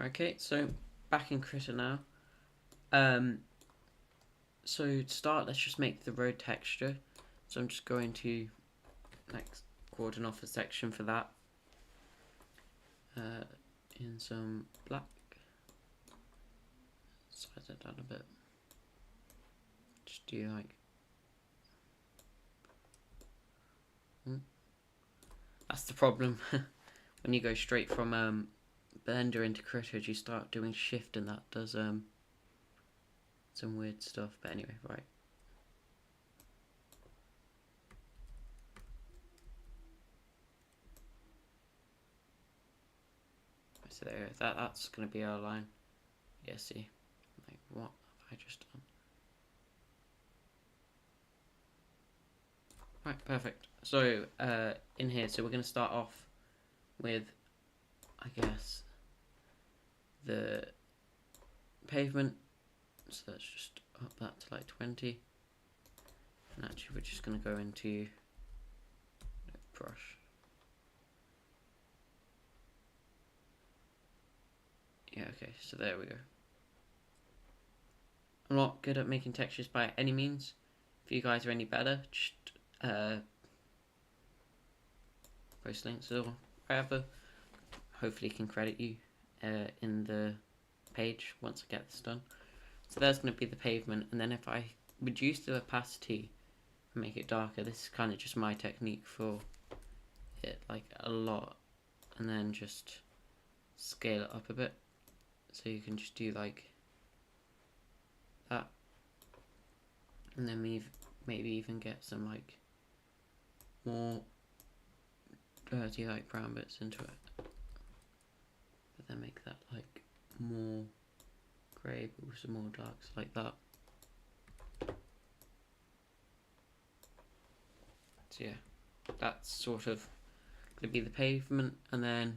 Okay, so back in Critter now. So to start, let's just make the road texture. So I'm just going to like cordon off a section for that. In some black. Size it down a bit. Just do like. That's the problem. When you go straight from Blender into Critter, you start doing Shift, and that does some weird stuff. But anyway, right. So there, that's gonna be our line. Yeah, see, like what have I just done? Right, perfect. So in here, so we're gonna start off with, I guess, the pavement. So let's just up that to like 20, and actually we're just gonna go into brush. Yeah, okay, so there we go. I'm not good at making textures by any means. If you guys are any better, just post links or whatever. Hopefully can credit you in the page once I get this done. So there's going to be the pavement, and then if I reduce the opacity and make it darker, this is kind of just my technique for it, like a lot, and then just scale it up a bit. So you can just do like that, and then maybe even get some like more dirty like brown bits into it, but then make that like more grey but with some more darks like that. So yeah, that's sort of gonna be the pavement, and then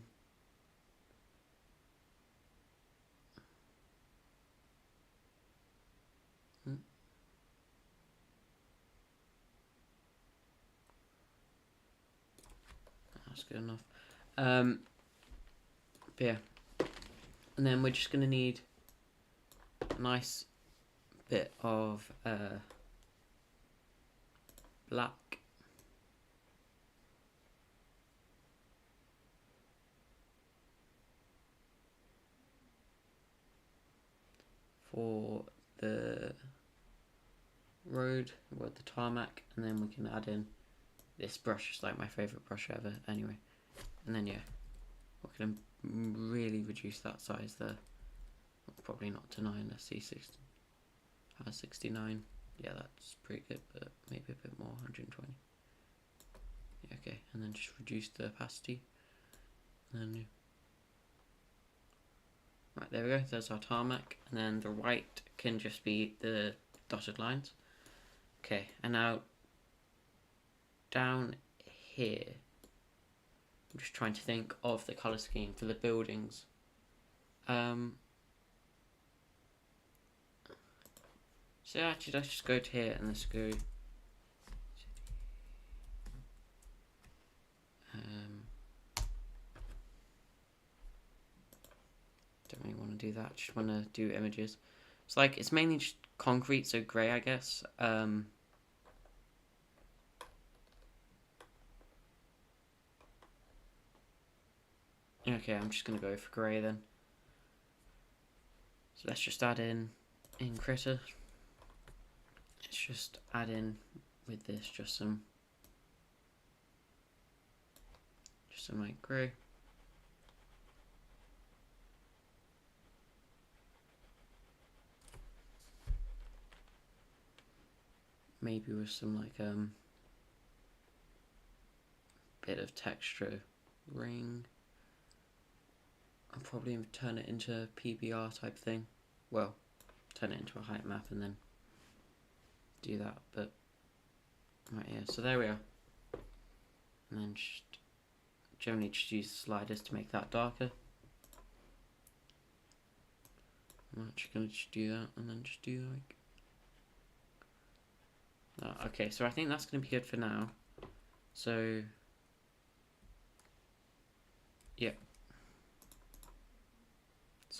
that's good enough. But yeah, and then we're just gonna need a nice bit of black. For the road or the tarmac, and then we can add in this brush. It's like my favourite brush ever anyway. And then yeah, we can really reduce that size there. Probably not to 9, let's see, 69. Yeah, that's pretty good, but maybe a bit more, 120. Yeah, okay, and then just reduce the opacity. And then yeah. Right, there we go, there's our tarmac, and then the white can just be the dotted lines. Okay, and now down here, I'm just trying to think of the colour scheme for the buildings. So actually let's just go to here and let's go don't really want to do that, just want to do images. It's like, it's mainly just concrete, so grey I guess. Okay, I'm just going to go for grey then. So let's just add in Critter. Let's just add in with this just some like grey. Maybe with some like bit of texture ring. I'll probably turn it into a PBR type thing. Well, turn it into a height map and then do that, but right, yeah, so there we are. And then just generally just use the sliders to make that darker. I'm actually going to just do that and then just do like okay, so I think that's going to be good for now. So yeah,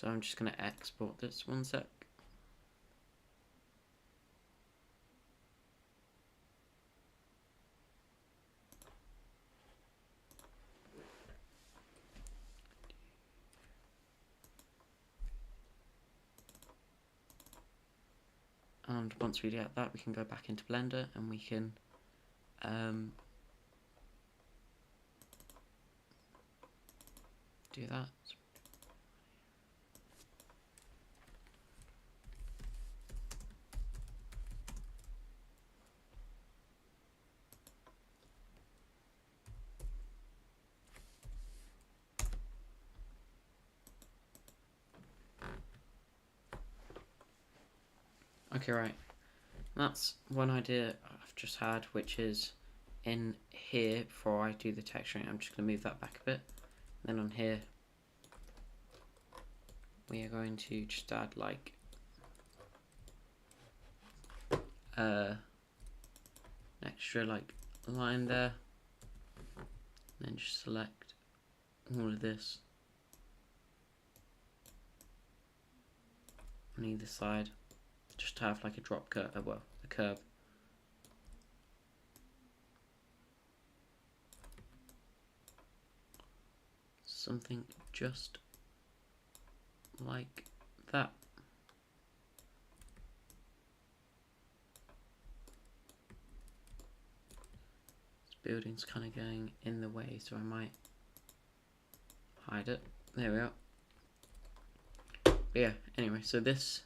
So I'm just going to export this, one sec. And once we get that, we can go back into Blender and we can do that. Okay, right. That's one idea I've just had, which is in here, before I do the texturing, I'm just going to move that back a bit. Then on here, we are going to just add like an extra like line there. And then just select all of this on either side, just to have like a drop curve, well, a curve. Something just like that. This building's kind of going in the way, so I might hide it. There we are. But yeah, anyway, so this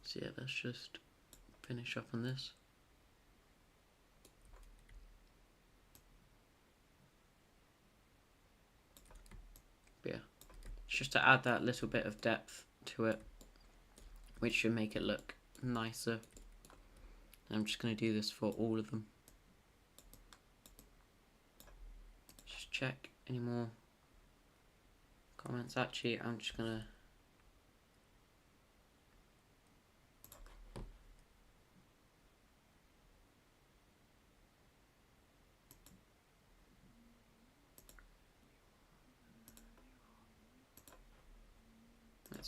so yeah, let's just finish up on this. But yeah, just to add that little bit of depth to it, which should make it look nicer. I'm just going to do this for all of them. Just check any more comments. Actually, I'm just going to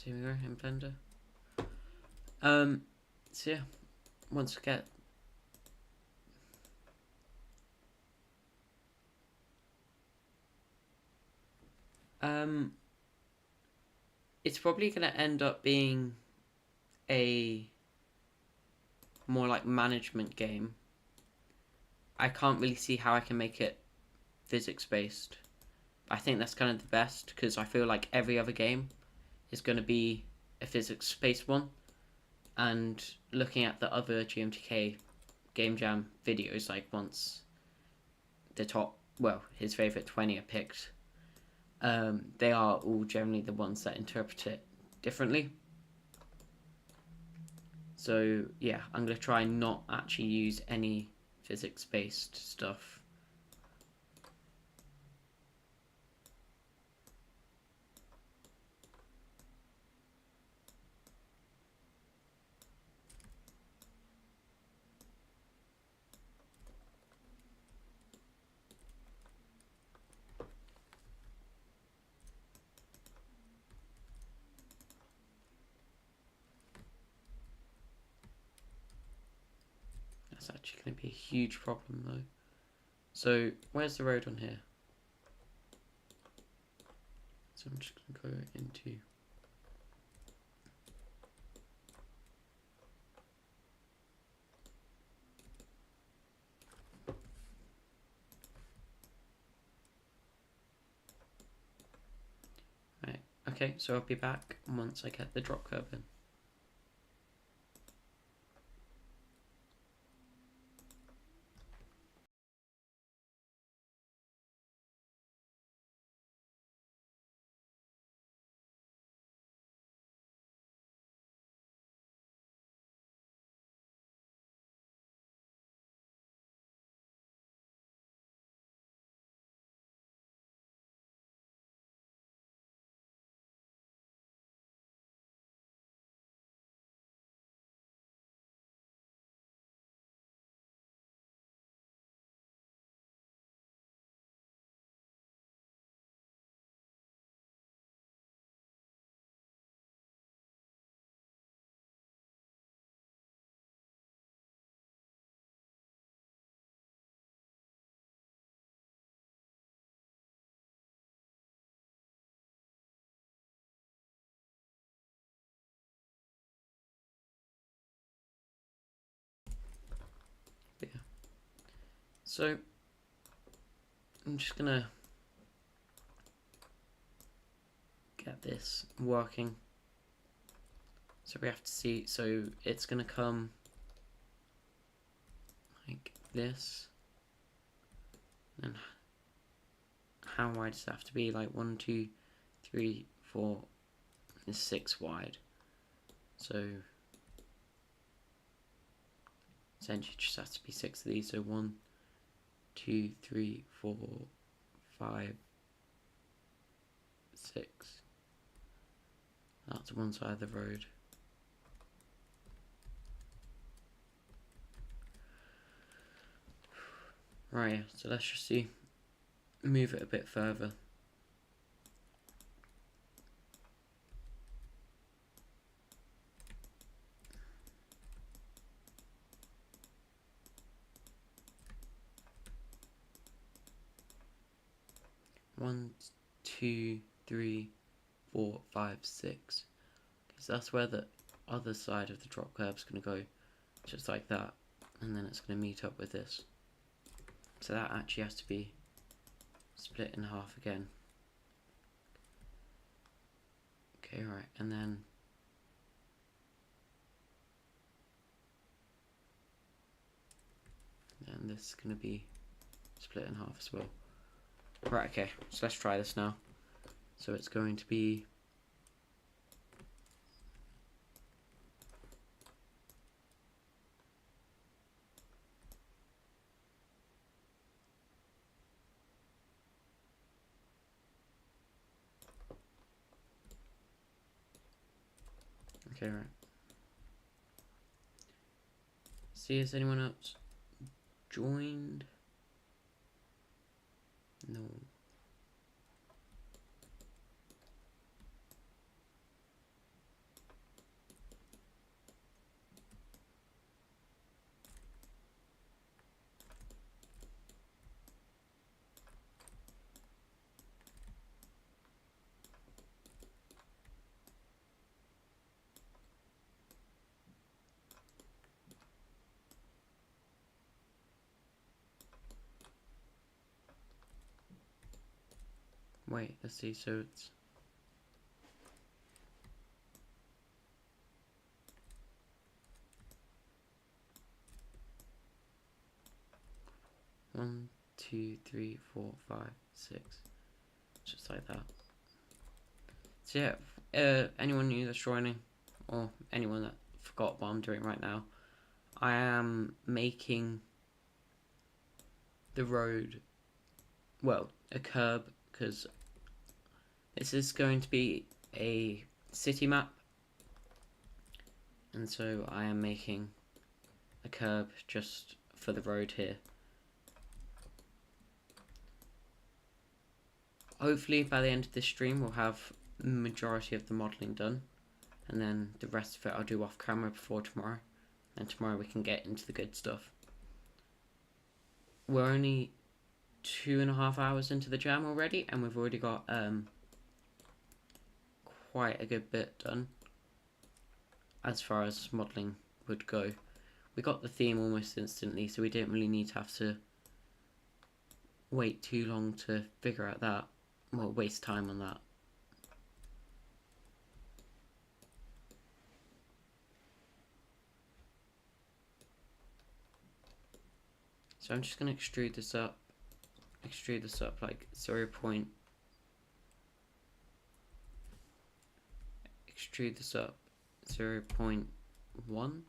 here we go in Blender. So yeah, once we get it's probably gonna end up being a more like management game. I can't really see how I can make it physics based. I think that's kind of the best, because I feel like every other game is going to be a physics based one. And looking at the other GMTK GameJam videos, like once the top, well, his favorite 20 are picked, they are all generally the ones that interpret it differently. So yeah, I'm going to try and not actually use any physics based stuff. That's actually going to be a huge problem though. So where's the road on here? So I'm just going to go into right. Okay, so I'll be back once I get the drop curve in. So I'm just gonna get this working. So we have to see, so it's gonna come like this. And how wide does it have to be? Like 1, 2, 3, 4, and 6 wide. So essentially it just has to be 6 of these. So 1, 2, 3, 4, 5, 6. That's one side of the road. Right, so let's just see. Move it a bit further. One, 2, 3, 4, 5, 6. So that's where the other side of the drop curve is going to go, just like that, and then it's going to meet up with this. So that actually has to be split in half again. Okay, right, and then this is going to be split in half as well. Right, okay, so let's try this now. So it's going to be okay, right. See, has anyone else joined? No. Wait, let's see, so it's 1, 2, 3, 4, 5, 6. Just like that. So yeah, anyone new that's joining, or anyone that forgot what I'm doing right now, I am making the road, well, a curb, because this is going to be a city map, and so I am making a curb just for the road here. Hopefully by the end of this stream we'll have the majority of the modelling done, and then the rest of it I'll do off camera before tomorrow, and tomorrow we can get into the good stuff. We're only 2.5 hours into the jam already, and we've already got quite a good bit done as far as modelling would go. We got the theme almost instantly, so we didn't really need to have to wait too long to figure out that, well, waste time on that. So I'm just going to extrude this up like 0. Extrude this up 0.1.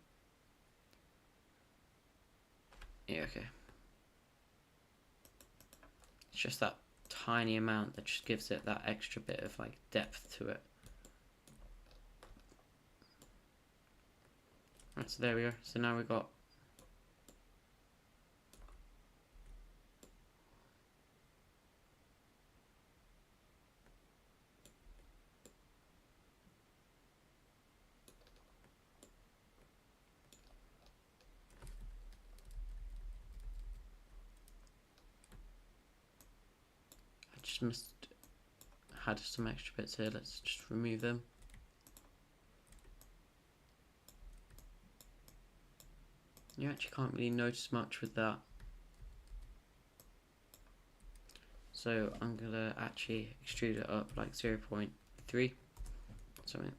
Yeah, okay. It's just that tiny amount that just gives it that extra bit of like depth to it. Right, so there we go. So now we've got had some extra bits here. Let's just remove them. You actually can't really notice much with that. So I'm gonna actually extrude it up like 0.3 something.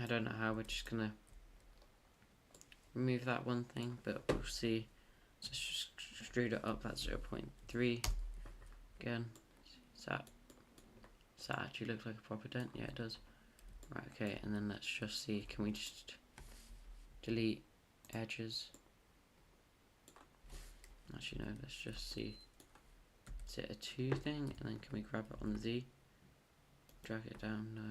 I don't know how, we're just gonna remove that one thing, but we'll see. So just extrude it up at 0.3 again. Does that actually look like a proper dent? Yeah, it does. Right, okay, and then let's just see, can we just delete edges? Actually no, let's just see. Is it a 2 thing? And then can we grab it on Z? Drag it down? No.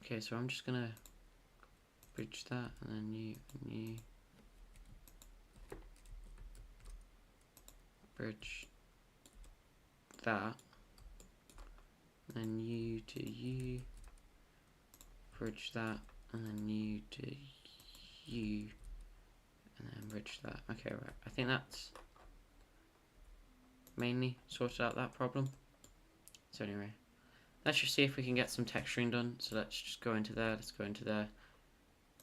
Okay, so I'm just gonna bridge that, and then new bridge that, and then U to U, bridge that, and then U to U, and then bridge that. Okay, right, I think that's mainly sorted out that problem. So anyway, let's just see if we can get some texturing done. So let's just go into there, let's go into there.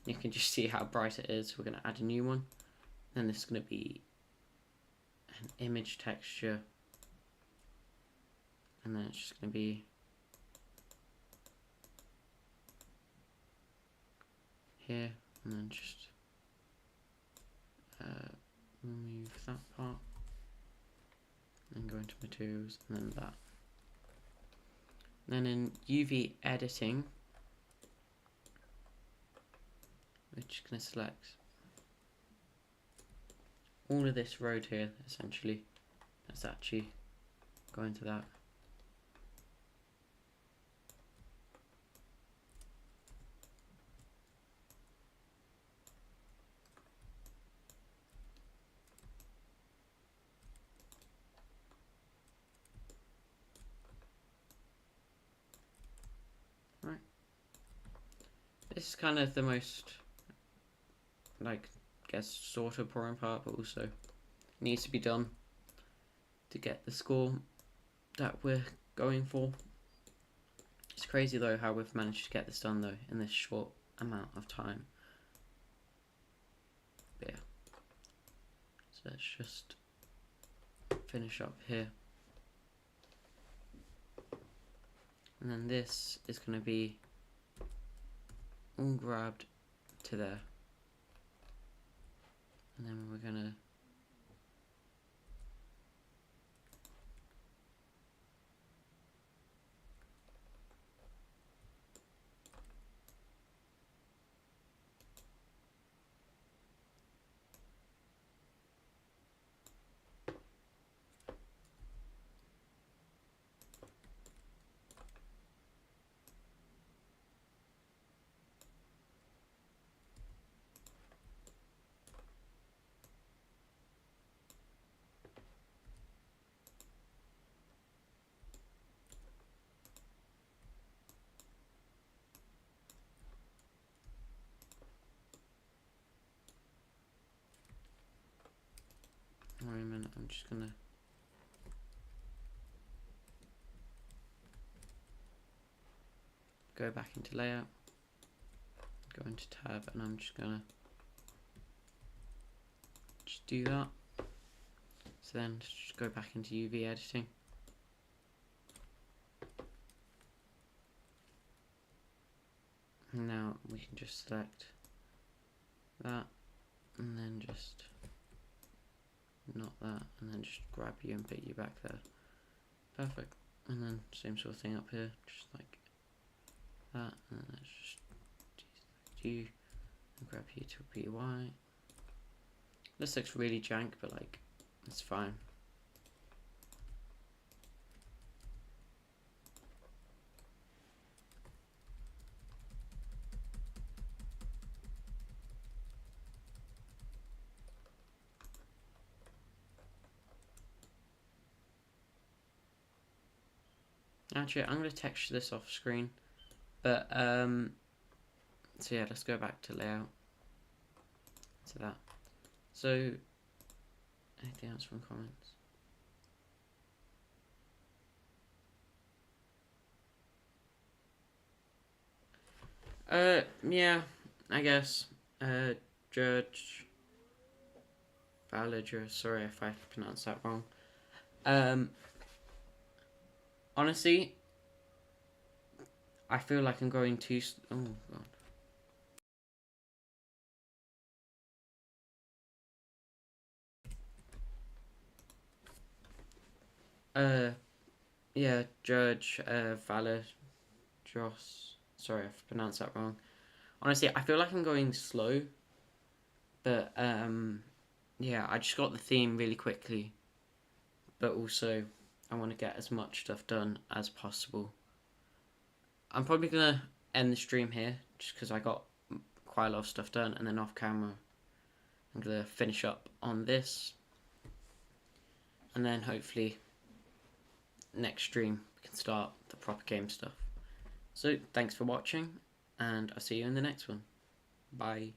You can just see how bright it is. We're going to add a new one. Then this is going to be an image texture. And then it's just going to be here. And then just remove that part. And go into materials and then that. And then in UV editing, we're just going to select all of this road here, essentially. Let's actually go into that. Right. This is kind of the most, like, I guess, sort of boring part, but also needs to be done to get the score that we're going for. It's crazy though how we've managed to get this done though in this short amount of time. But yeah, so let's just finish up here, and then this is going to be all grabbed to there, and then we're going to wait a minute, I'm just going to go back into layout, go into tab, and I'm just going to just do that. So then just go back into UV editing. And now we can just select that, and then just not that, and then just grab you and put you back there. Perfect. And then same sort of thing up here, just like that, and then let's just deselect you and grab you to PY. This looks really jank, but like, it's fine. Actually, I'm going to texture this off screen. But, so yeah, let's go back to layout. To that. So, anything else from comments? Yeah, I guess. Judge Valager, sorry if I pronounced that wrong. Honestly, I feel like I'm going too. Oh god. Yeah, Judge Valor Joss. Sorry if I pronounced that wrong. Honestly, I feel like I'm going slow, but yeah, I just got the theme really quickly, but also I want to get as much stuff done as possible. I'm probably gonna end the stream here just because I got quite a lot of stuff done, and then off camera I'm gonna finish up on this, and then hopefully next stream we can start the proper game stuff. So thanks for watching, and I'll see you in the next one. Bye.